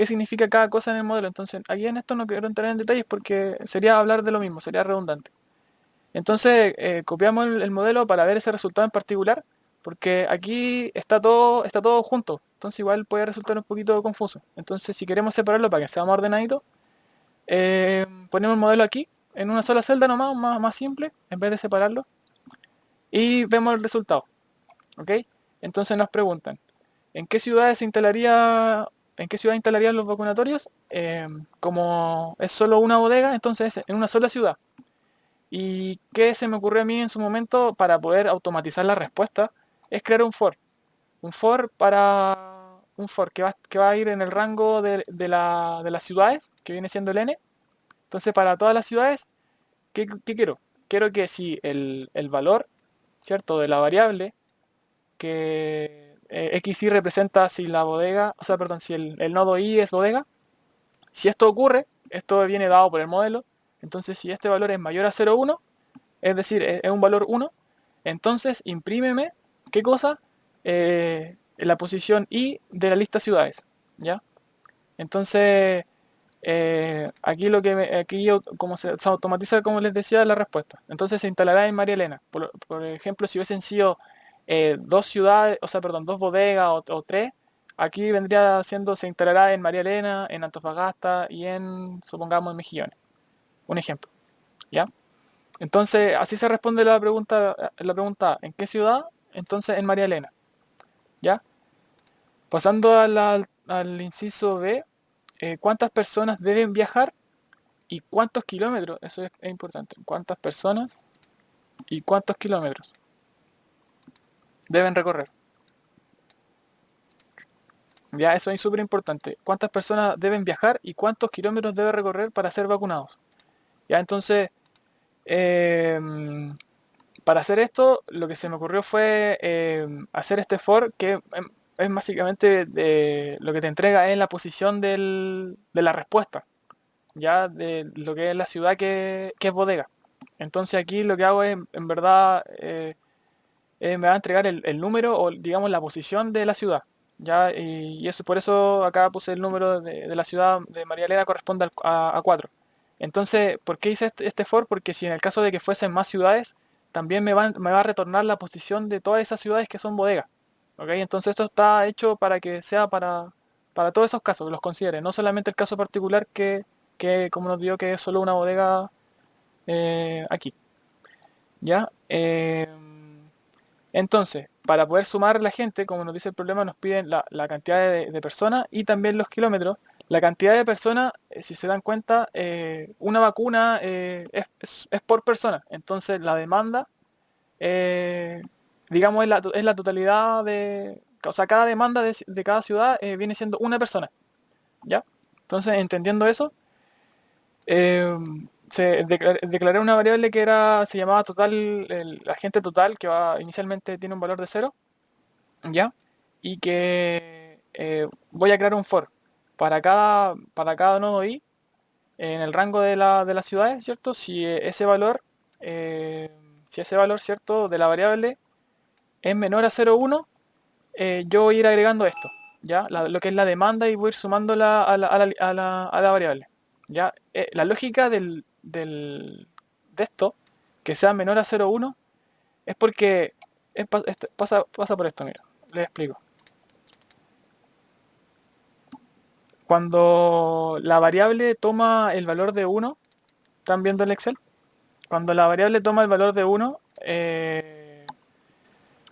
significa cada cosa en el modelo. Entonces, aquí en esto no quiero entrar en detalles porque sería hablar de lo mismo, sería redundante. Entonces, copiamos el modelo para ver ese resultado en particular, porque aquí está todo junto. Entonces, igual puede resultar un poquito confuso. Entonces, si queremos separarlo para que sea más ordenadito, ponemos el modelo aquí, en una sola celda nomás, más simple, en vez de separarlo, y vemos el resultado. ¿Ok? Entonces nos preguntan, ¿en qué ciudades en qué ciudad instalarían los vacunatorios? Como es solo una bodega, entonces en una sola ciudad. ¿Y qué se me ocurrió a mí en su momento para poder automatizar la respuesta? Es crear un for. Un for que va a ir en el rango de las ciudades, que viene siendo el n. Entonces, para todas las ciudades, ¿qué quiero? Quiero que si el valor, ¿cierto? De la variable XY representa si la bodega, o sea, perdón, si el nodo I es bodega. Si esto ocurre, esto viene dado por el modelo, entonces si este valor es mayor a 0,1, es decir, es un valor 1, entonces imprímeme, ¿qué cosa? La posición I de la lista ciudades, ¿ya? Entonces, aquí como se automatiza, como les decía, la respuesta. Entonces se instalará en María Elena. Por ejemplo, si hubiesen sido dos ciudades, o sea, perdón, dos bodegas o tres, aquí vendría siendo, se instalará en María Elena, en Antofagasta y supongamos, en Mejillones. Un ejemplo, ¿ya? Entonces, así se responde la pregunta, ¿en qué ciudad? Entonces, en María Elena, ¿ya? Pasando al inciso B, ¿cuántas personas deben viajar y cuántos kilómetros? Eso es importante. ¿Cuántas personas y cuántos kilómetros deben recorrer? Ya, eso es súper importante. ¿Cuántas personas deben viajar y cuántos kilómetros deben recorrer para ser vacunados? Ya, entonces, para hacer esto, lo que se me ocurrió fue hacer este for que es básicamente lo que te entrega es la posición de la respuesta, ya de lo que es la ciudad que es bodega. Entonces aquí lo que hago es, en verdad, me va a entregar el número o digamos la posición de la ciudad. Ya, y eso, por eso acá puse el número de la ciudad de María Elena corresponde a 4. Entonces, ¿por qué hice este for? Porque si en el caso de que fuesen más ciudades, también me va a retornar la posición de todas esas ciudades que son bodegas. ¿Ok? Entonces esto está hecho para que sea para todos esos casos, que los considere, no solamente el caso particular que como nos digo, que es solo una bodega aquí. ¿Ya? Entonces, para poder sumar la gente, como nos dice el problema, nos piden la cantidad de personas y también los kilómetros. La cantidad de personas, si se dan cuenta, una vacuna es por persona. Entonces, la demanda, eh, digamos, es la totalidad de... O sea, cada demanda de cada ciudad viene siendo una persona. ¿Ya? Entonces, entendiendo eso, declaré una variable que se llamaba total, el agente total, que inicialmente tiene un valor de 0, ¿ya? Y que voy a crear un for para cada nodo i en el rango de las ciudades, ¿cierto? Si ese valor, ¿cierto? De la variable es menor a 0,1, yo voy a ir agregando esto, ¿ya? Lo que es la demanda y voy a ir sumándola a la variable, ¿ya? La lógica de esto, que sea menor a 0,1, es porque pasa por esto, mira, les explico. Cuando la variable toma el valor de 1, ¿están viendo el Excel? Cuando la variable toma el valor de 1,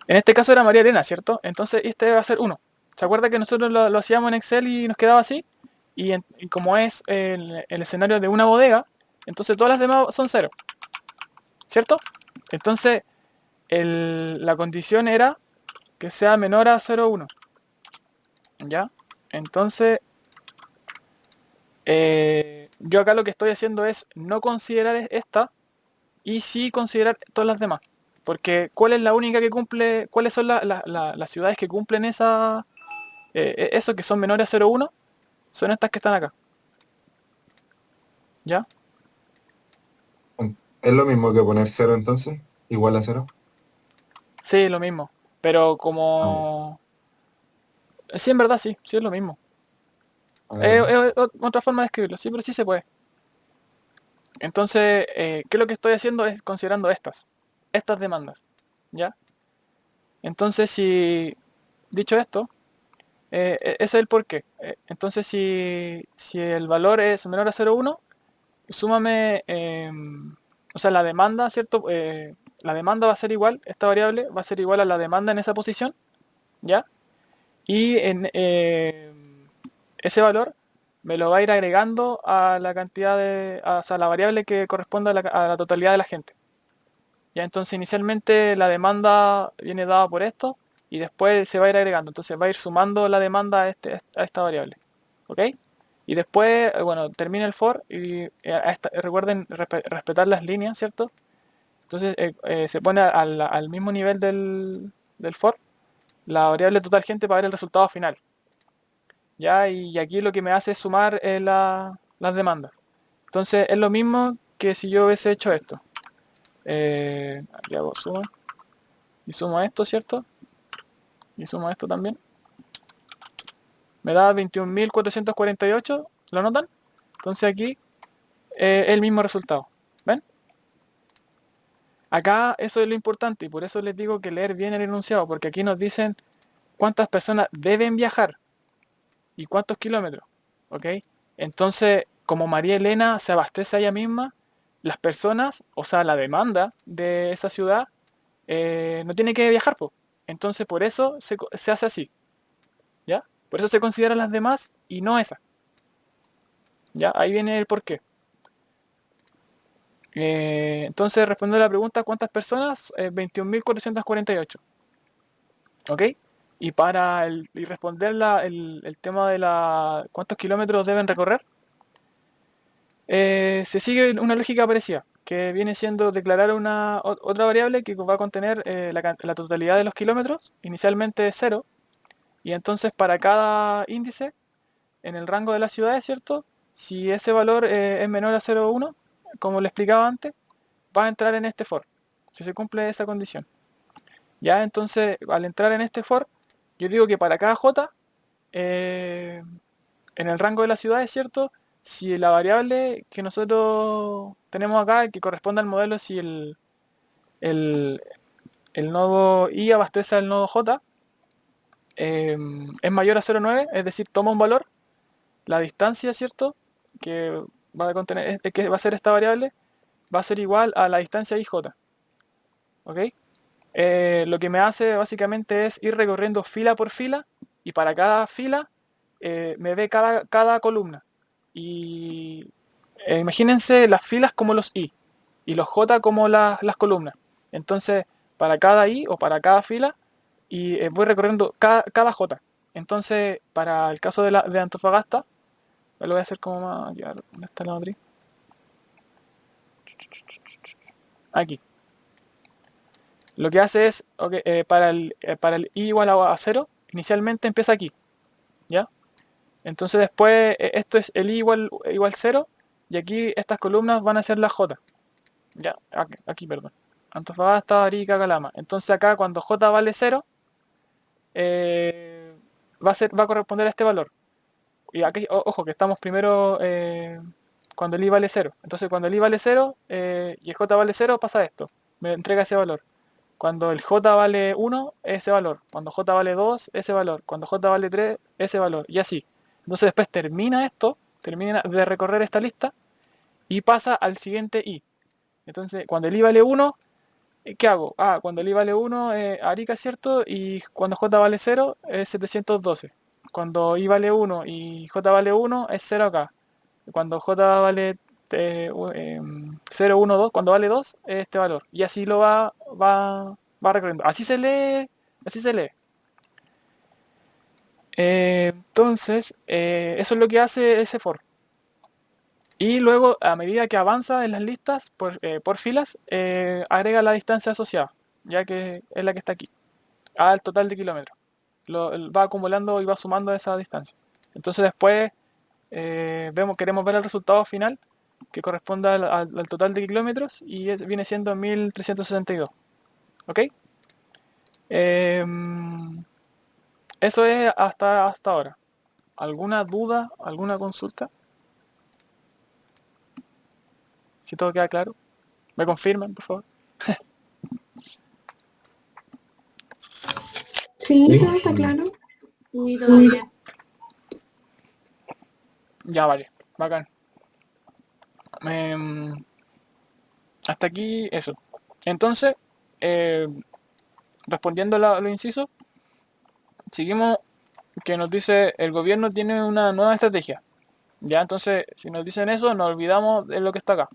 en este caso era María Elena, ¿cierto? Entonces este va a ser 1. ¿Se acuerda que nosotros lo hacíamos en Excel y nos quedaba así? Y como es el escenario de una bodega, entonces todas las demás son 0, ¿cierto? Entonces la condición era que sea menor a 0,1. ¿Ya? Entonces yo acá lo que estoy haciendo es no considerar esta y sí considerar todas las demás. Porque ¿cuál es la única que cumple? ¿Cuáles son las ciudades que cumplen eso que son menores a 0,1? Son estas que están acá. ¿Ya? ¿Es lo mismo que poner 0 entonces? ¿Igual a 0? Sí, lo mismo. Pero Ah, ya. como... Sí, en verdad sí, sí es lo mismo. A ver. Es otra forma de escribirlo, sí, pero sí se puede. Entonces, ¿qué es lo que estoy haciendo? Es considerando estas demandas. ¿Ya? Entonces, dicho esto, ese es el porqué. Entonces, si el valor es menor a 0,1, súmame, o sea, la demanda, ¿cierto? La demanda va a ser igual, esta variable va a ser igual a la demanda en esa posición, ¿ya? Y ese valor me lo va a ir agregando a la cantidad o sea, la variable que corresponde a la totalidad de la gente. Ya, entonces inicialmente la demanda viene dada por esto y después se va a ir agregando. Entonces va a ir sumando la demanda a esta variable. ¿Ok? Y después, bueno, termina el for y recuerden respetar las líneas, ¿cierto? Entonces se pone al mismo nivel del for la variable total gente para ver el resultado final. ¿Ya? Y aquí lo que me hace es sumar las demandas. Entonces es lo mismo que si yo hubiese hecho esto. Aquí hago suma. Y sumo esto, ¿cierto? Y sumo esto también. Me da 21.448. ¿Lo notan? Entonces aquí el mismo resultado. ¿Ven? Acá eso es lo importante y por eso les digo que leer bien el enunciado, porque aquí nos dicen cuántas personas deben viajar y cuántos kilómetros. ¿Ok? Entonces, como María Elena se abastece a ella misma, las personas, o sea, la demanda de esa ciudad, no tiene que viajar, pues. Entonces, por eso se hace así. ¿Ya? Por eso se consideran las demás y no esas. ¿Ya? Ahí viene el porqué. Entonces, respondiendo a la pregunta, ¿cuántas personas? 21.448. ¿Ok? Y para responder el tema de cuántos kilómetros deben recorrer, se sigue una lógica parecida, que viene siendo declarar otra variable que va a contener la totalidad de los kilómetros, inicialmente 0, y entonces para cada índice, en el rango de las ciudades, ¿cierto? Si ese valor es menor a 0,1, como le explicaba antes, va a entrar en este for, si se cumple esa condición. Ya, entonces, al entrar en este for, yo digo que para cada j, en el rango de las ciudades, ¿cierto? Si la variable que nosotros tenemos acá, que corresponde al modelo, si el, el nodo i abastece al nodo j, es mayor a 0,9, es decir, toma un valor, la distancia, ¿cierto? Que va a contener, que va a ser esta variable, va a ser igual a la distancia ij. ¿Ok? Lo que me hace básicamente es ir recorriendo fila por fila y para cada fila me ve cada columna. Y imagínense las filas como los i y los j como las columnas. Entonces, para cada i o para cada fila y voy recorriendo cada j. Entonces, para el caso de Antofagasta, lo voy a hacer como más... ¿Dónde está la matriz? Aquí. Lo que hace es, okay, para el i igual a 0, inicialmente empieza aquí, ¿ya? Entonces después, esto es el i igual 0, y aquí estas columnas van a ser la j, ¿ya? Aquí, perdón. Antofagasta, Arica, Calama. Entonces acá cuando j vale 0, va a corresponder a este valor. Y aquí, ojo, que estamos primero cuando el i vale 0. Entonces cuando el i vale 0 y el j vale 0, pasa esto. Me entrega ese valor. Cuando el j vale 1, ese valor. Cuando j vale 2, ese valor. Cuando j vale 3, ese valor. Y así. Entonces después termina de recorrer esta lista y pasa al siguiente i. Entonces cuando el i vale 1, ¿qué hago? Cuando el i vale 1, Arica, ¿cierto? Y cuando j vale 0, es 712. Cuando i vale 1 y j vale 1, es 0 acá. Cuando j vale 0, 1, 2, cuando vale 2, es este valor. Y así lo va recorriendo. Así se lee. Así se lee. Entonces, eso es lo que hace ese for. Y luego, a medida que avanza en las listas por filas, agrega la distancia asociada, ya que es la que está aquí, al total de kilómetros. Va acumulando y va sumando esa distancia. Entonces después queremos ver el resultado final, que corresponde al total de kilómetros, y viene siendo 1362. ¿Ok? Eso es hasta ahora. ¿Alguna duda? ¿Alguna consulta? Si todo queda claro. ¿Me confirman, por favor? Sí, todo está claro. Y todo bien. Ya, vale. Bacán. Hasta aquí eso. Entonces, respondiendo a lo inciso, seguimos que nos dice el gobierno tiene una nueva estrategia. Ya, entonces, si nos dicen eso, nos olvidamos de lo que está acá.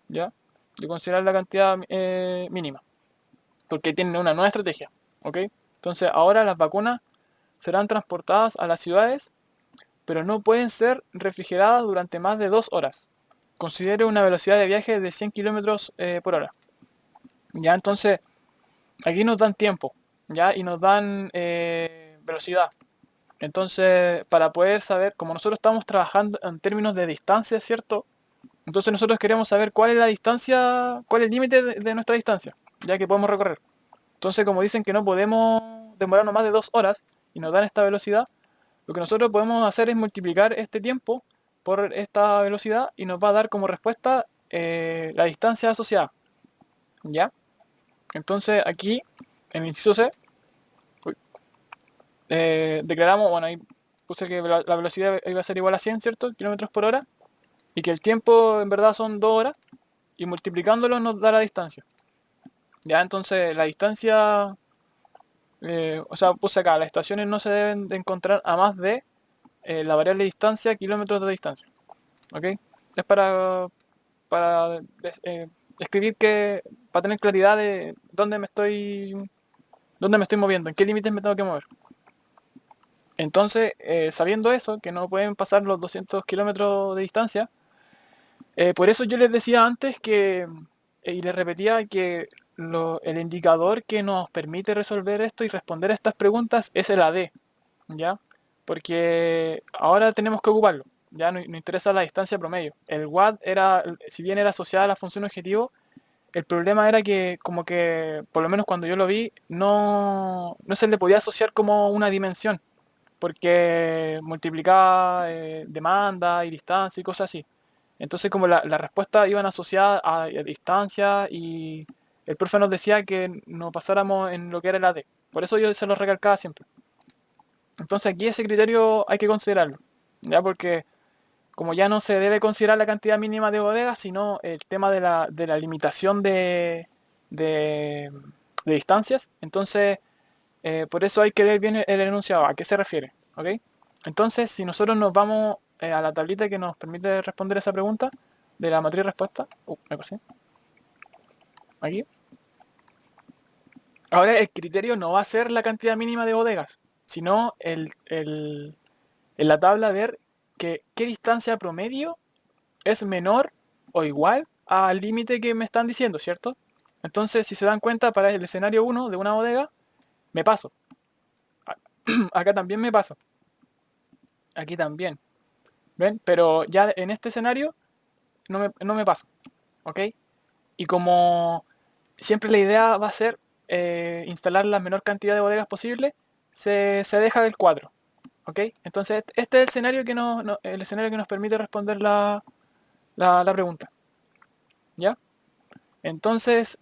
¿Ya? De considerar la cantidad mínima. Porque tienen una nueva estrategia. ¿Ok? Entonces, ahora las vacunas serán transportadas a las ciudades, pero no pueden ser refrigeradas durante más de 2 horas. Considere una velocidad de viaje de 100 km por hora. Ya, entonces, aquí nos dan tiempo. ¿ya? Y nos dan velocidad. Entonces, para poder saber, como nosotros estamos trabajando en términos de distancia, ¿cierto? Entonces nosotros queremos saber cuál es la distancia, cuál es el límite de nuestra distancia, ya que podemos recorrer. Entonces, como dicen que no podemos demorarnos más de 2 horas y nos dan esta velocidad, lo que nosotros podemos hacer es multiplicar este tiempo por esta velocidad y nos va a dar como respuesta la distancia asociada. ¿Ya? Entonces aquí, en el inciso C, declaramos, bueno, ahí puse que la velocidad iba a ser igual a 100, ¿cierto? Kilómetros por hora. Y que el tiempo en verdad son 2 horas. Y multiplicándolo nos da la distancia. Ya, entonces la distancia, o sea, puse acá, las estaciones no se deben de encontrar a más de la variable distancia, kilómetros de distancia. ¿Ok? Es para escribir que, para tener claridad de dónde me estoy moviendo, en qué límites me tengo que mover. Entonces, sabiendo eso, que no pueden pasar los 200 kilómetros de distancia, por eso yo les decía antes que, y les repetía que el indicador que nos permite resolver esto y responder estas preguntas es el AD, ¿ya? Porque ahora tenemos que ocuparlo, ya no interesa la distancia promedio. El watt era, si bien era asociada a la función objetivo, el problema era que como que, por lo menos cuando yo lo vi, no se le podía asociar como una dimensión, porque multiplicaba demanda y distancia y cosas así. Entonces como la respuesta iban asociadas a distancia y el profe nos decía que no pasáramos en lo que era el AD. Por eso yo se lo recalcaba siempre. Entonces aquí ese criterio hay que considerarlo, ya porque como ya no se debe considerar la cantidad mínima de bodegas, sino el tema de la limitación de, de distancias, entonces por eso hay que ver bien el enunciado, a qué se refiere, ¿ok? Entonces, si nosotros nos vamos a la tablita que nos permite responder esa pregunta de la matriz respuesta, me pasé, aquí. Ahora el criterio no va a ser la cantidad mínima de bodegas, sino en la tabla ver qué distancia promedio es menor o igual al límite que me están diciendo, ¿cierto? Entonces, si se dan cuenta, para el escenario 1 de una bodega, me paso. Acá también me paso. Aquí también. ¿Ven? Pero ya en este escenario no me paso. ¿Ok? Y como siempre la idea va a ser instalar la menor cantidad de bodegas posible, se deja del 4. ¿Ok? Entonces este es el escenario el escenario que nos permite responder la pregunta. ¿Ya? Entonces,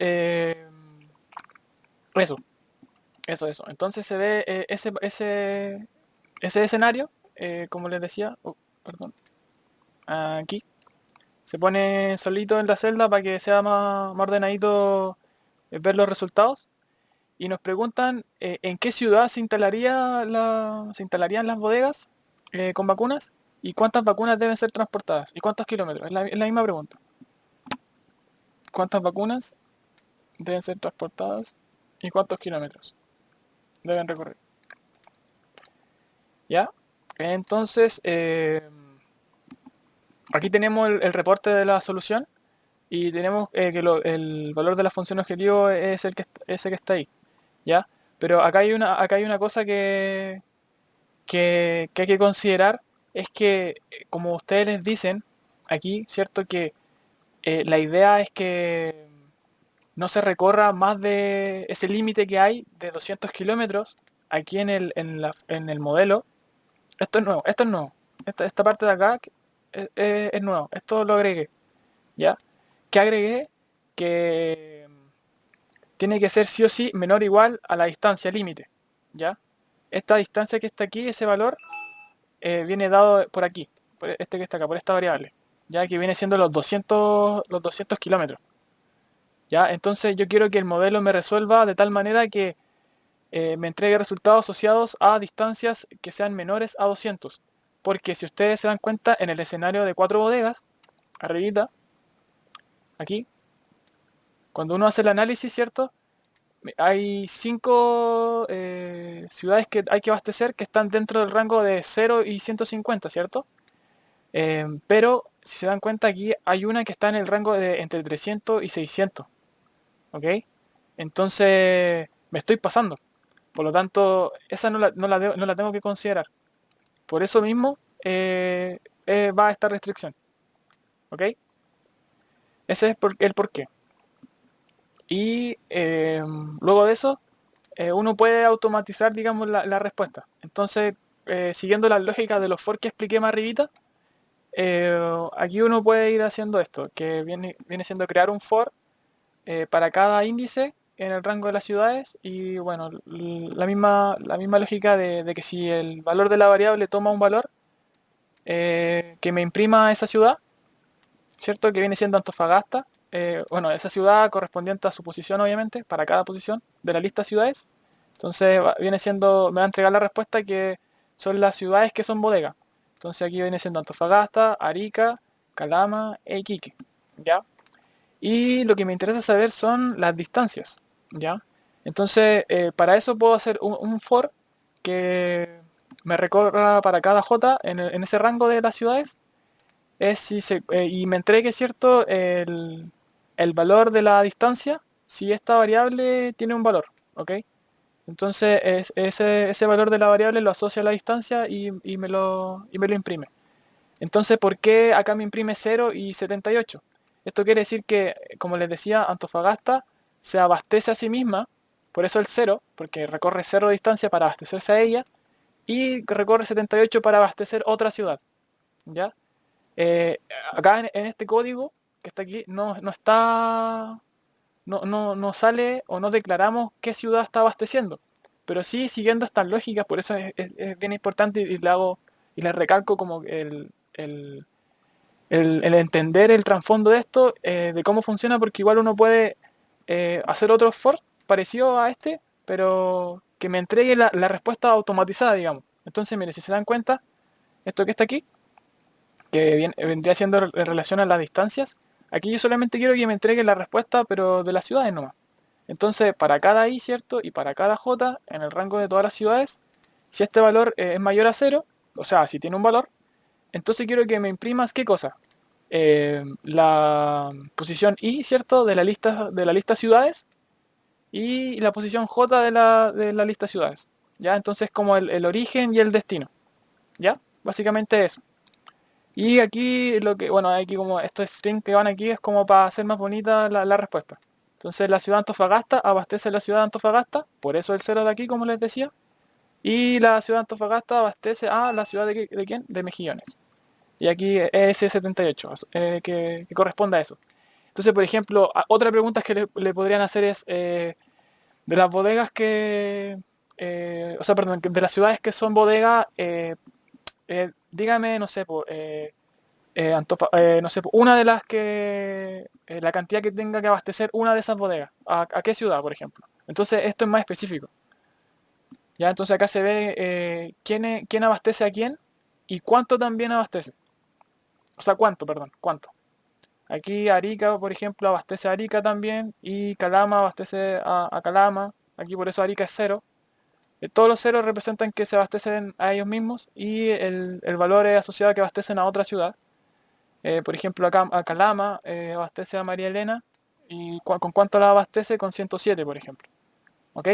eso, eso. Entonces se ve ese escenario, como les decía, perdón, aquí, se pone solito en la celda para que sea más ordenadito ver los resultados. Y nos preguntan en qué ciudad se instalarían las bodegas con vacunas y cuántas vacunas deben ser transportadas y cuántos kilómetros. Es la misma pregunta. ¿Cuántas vacunas deben ser transportadas y cuántos kilómetros deben recorrer? ¿Ya? Entonces, aquí tenemos el reporte de la solución y tenemos que el valor de la función objetivo es ese que está ahí. ¿Ya? Pero acá hay una cosa que hay que considerar, es que, como ustedes les dicen aquí, ¿cierto? Que la idea es que no se recorra más de ese límite que hay de 200 kilómetros aquí en el modelo. Esto es nuevo, esto es nuevo. Esta parte de acá es nuevo, esto lo agregué, ¿ya? Que agregué que tiene que ser sí o sí menor o igual a la distancia límite, ¿ya? Esta distancia que está aquí, ese valor, viene dado por aquí, por este que está acá, por esta variable, ya que viene siendo los 200 kilómetros. ¿Ya? Entonces yo quiero que el modelo me resuelva de tal manera que me entregue resultados asociados a distancias que sean menores a 200. Porque si ustedes se dan cuenta, en el escenario de 4 bodegas, arribita, aquí, cuando uno hace el análisis, ¿cierto? Hay 5 ciudades que hay que abastecer que están dentro del rango de 0 y 150, ¿cierto? Pero si se dan cuenta, aquí hay una que está en el rango de entre 300 y 600. ¿Ok? Entonces me estoy pasando. Por lo tanto, esa no la tengo que considerar. Por eso mismo va esta restricción. ¿Ok? Ese es el porqué. Y luego de eso, uno puede automatizar, digamos, la respuesta. Entonces, siguiendo la lógica de los for que expliqué más arribita, aquí uno puede ir haciendo esto, que viene siendo crear un for para cada índice en el rango de las ciudades y bueno, la misma lógica de que si el valor de la variable toma un valor que me imprima esa ciudad, ¿cierto? Que viene siendo Antofagasta, bueno, esa ciudad correspondiente a su posición obviamente, para cada posición de la lista de ciudades. Entonces viene siendo, me va a entregar la respuesta que son las ciudades que son bodega. Entonces aquí viene siendo Antofagasta, Arica, Calama e Iquique, ¿ya? Y lo que me interesa saber son las distancias, ¿ya? Entonces, para eso puedo hacer un for que me recorra para cada J en ese rango de las ciudades y me entregue, ¿cierto? El valor de la distancia si esta variable tiene un valor, ¿ok? Entonces ese valor de la variable lo asocia a la distancia y me lo imprime. Entonces, ¿por qué acá me imprime 0 y 78? Esto quiere decir que, como les decía, Antofagasta se abastece a sí misma, por eso el 0, porque recorre 0 distancia para abastecerse a ella, y recorre 78 para abastecer otra ciudad. ¿Ya? Eh, Acá en este código que está aquí no está, no sale o no declaramos qué ciudad está abasteciendo, pero sí siguiendo estas lógicas, por eso es bien importante y le recalco como el entender el trasfondo de esto, de cómo funciona, porque igual uno puede hacer otro for parecido a este, pero que me entregue la respuesta automatizada, digamos. Entonces, mire, si se dan cuenta, esto que está aquí, que vendría siendo en relación a las distancias, aquí yo solamente quiero que me entregue la respuesta, pero de las ciudades nomás. Entonces, para cada i, ¿cierto? Y para cada j, en el rango de todas las ciudades, si este valor es mayor a 0, o sea, si tiene un valor, entonces quiero que me imprimas, ¿qué cosa? La posición i, ¿cierto? De la lista ciudades y la posición j de la lista ciudades. ¿Ya? Entonces como el origen y el destino. ¿Ya? Básicamente eso. Y aquí bueno, aquí como estos strings que van aquí es como para hacer más bonita la respuesta. Entonces la ciudad de Antofagasta abastece a la ciudad de Antofagasta, por eso el 0 de aquí, como les decía. Y la ciudad de Antofagasta abastece a la ciudad de ¿quién? De Mejillones. Y aquí ES78, que corresponde a eso. Entonces, por ejemplo, otra pregunta que le podrían hacer es, de las bodegas o sea, perdón, de las ciudades que son bodegas, dígame, no sé, no sé, una de las la cantidad que tenga que abastecer una de esas bodegas. ¿A qué ciudad, por ejemplo? Entonces, esto es más específico. ¿Ya? Entonces acá se ve quién abastece a quién y cuánto también abastece. O sea, cuánto, perdón, cuánto. Aquí Arica, por ejemplo, abastece a Arica también y Calama abastece a Calama. Aquí por eso Arica es 0. Todos los ceros representan que se abastecen a ellos mismos y el valor es asociado a que abastecen a otra ciudad. Por ejemplo, acá a Calama abastece a María Elena y ¿con cuánto la abastece? Con 107, por ejemplo. ¿Ok?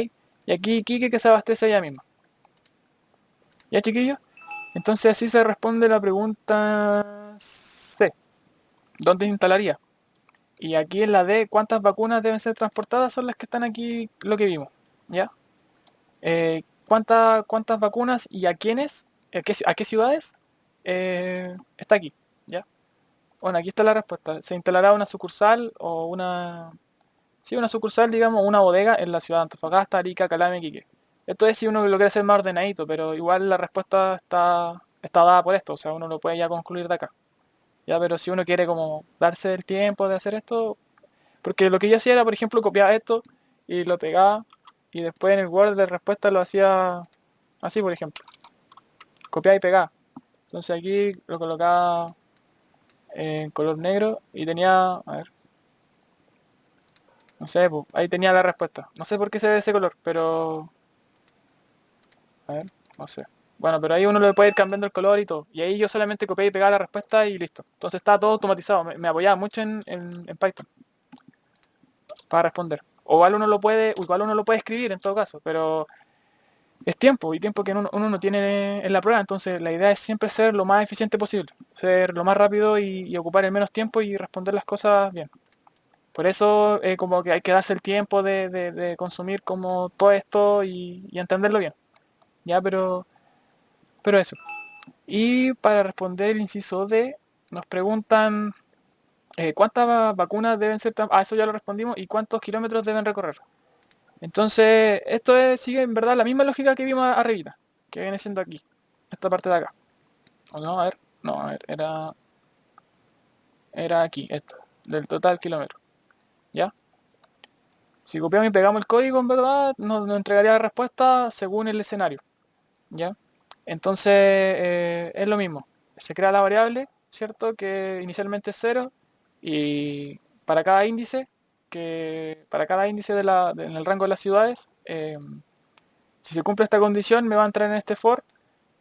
Y aquí Iquique que se abastece a ella misma. ¿Ya, chiquillos? Entonces así se responde la pregunta C. ¿Dónde se instalaría? Y aquí en la D, ¿cuántas vacunas deben ser transportadas? Son las que están aquí, lo que vimos. ¿Ya? ¿Cuántas vacunas y a quiénes? ¿A qué ciudades? Está aquí. ¿Ya? Bueno, aquí está la respuesta. Se instalará una sucursal o una... Sí, una sucursal, digamos, una bodega en la ciudad de Antofagasta, Arica, Calama y Iquique. Esto es si uno lo quiere hacer más ordenadito, pero igual la respuesta está dada por esto, o sea, uno lo puede ya concluir de acá. Ya, pero si uno quiere como darse el tiempo de hacer esto, porque lo que yo hacía era, por ejemplo, copiar esto y lo pegaba y después en el Word de respuesta lo hacía así, por ejemplo. Copiar y pegar. Entonces aquí lo colocaba en color negro y tenía, a ver, no sé, pues, ahí tenía la respuesta. No sé por qué se ve ese color, pero... A ver, no sé. Bueno, pero ahí uno le puede ir cambiando el color y todo. Y ahí yo solamente copié y pegaba la respuesta y listo. Entonces estaba todo automatizado. Me apoyaba mucho en Python para responder. O igual uno lo puede escribir en todo caso, pero es tiempo, y tiempo que uno no tiene en la prueba, entonces la idea es siempre ser lo más eficiente posible, ser lo más rápido y ocupar el menos tiempo y responder las cosas bien. Por eso como que hay que darse el tiempo de consumir como todo esto y entenderlo bien. Ya, pero eso. Y para responder el inciso D, nos preguntan cuántas vacunas deben ser... eso ya lo respondimos. ¿Y cuántos kilómetros deben recorrer? Entonces, sigue en verdad la misma lógica que vimos arribita, que viene siendo aquí, esta parte de acá. ¿O no? A ver, no, a ver, era aquí, esto, del total kilómetro. ¿Ya? Si copiamos y pegamos el código, en verdad, nos entregaría la respuesta según el escenario. ¿Ya? Entonces, es lo mismo. Se crea la variable, ¿cierto? Que inicialmente es 0 y para cada índice, en el rango de las ciudades, si se cumple esta condición, me va a entrar en este for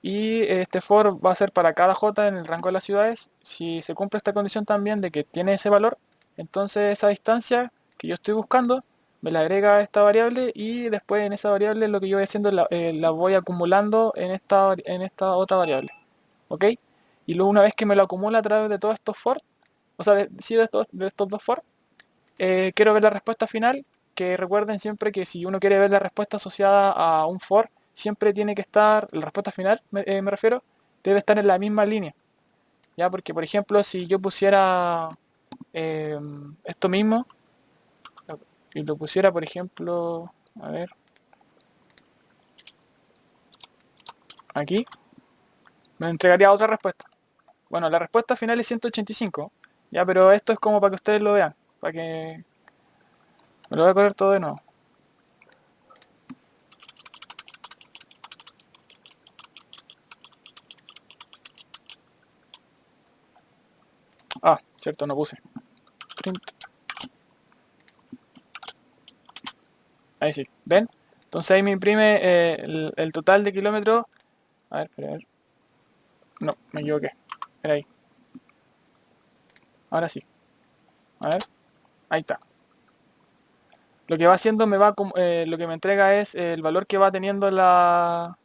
y este for va a ser para cada j en el rango de las ciudades. Si se cumple esta condición también de que tiene ese valor, entonces esa distancia que yo estoy buscando me la agrega a esta variable y después en esa variable lo que yo voy haciendo la voy acumulando en esta otra variable. ¿Ok? Y luego una vez que me lo acumula a través de todos estos for, o sea, sí, de estos dos for, quiero ver la respuesta final, que recuerden siempre que si uno quiere ver la respuesta asociada a un for, siempre tiene que estar, la respuesta final me refiero, debe estar en la misma línea. ¿Ya? Porque por ejemplo, si yo pusiera esto mismo, y lo pusiera por ejemplo, a ver, aquí, me entregaría otra respuesta. Bueno, la respuesta final es 185, ya, pero esto es como para que ustedes lo vean, para que me lo voy a correr todo de nuevo. Ah, cierto, no puse. Print. Ahí sí, ¿ven? Entonces ahí me imprime el total de kilómetros. A ver, espera, a ver. No, me equivoqué. Era ahí. Ahora sí. A ver. Ahí está. Lo que va haciendo lo que me entrega es el valor que va teniendo la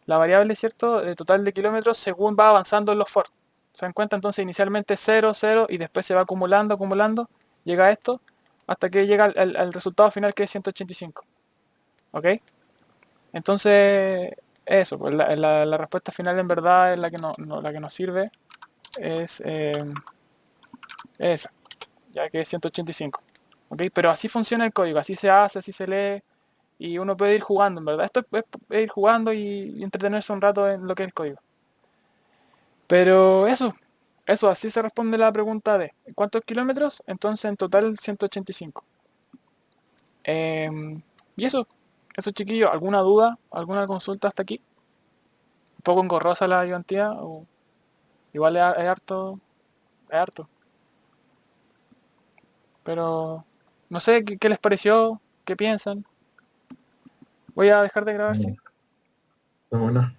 variable, ¿cierto? El total de kilómetros según va avanzando en los for. ¿Se dan cuenta? Entonces inicialmente 0, 0 y después se va acumulando, acumulando. Llega a esto hasta que llega al resultado final que es 185. ¿Ok? Entonces, eso, pues la respuesta final en verdad es la que nos sirve, es esa, ya que es 185. ¿Ok? Pero así funciona el código, así se hace, así se lee, y uno puede ir jugando, en verdad. Esto es ir jugando y entretenerse un rato en lo que es el código. Pero eso, así se responde la pregunta de ¿cuántos kilómetros? Entonces en total 185. Y eso chiquillos, ¿alguna duda? ¿Alguna consulta hasta aquí? ¿Un poco engorrosa la ayudantía? ¿O igual es harto? Es harto. Pero no sé qué les pareció, qué piensan. Voy a dejar de grabar, sí. Bueno,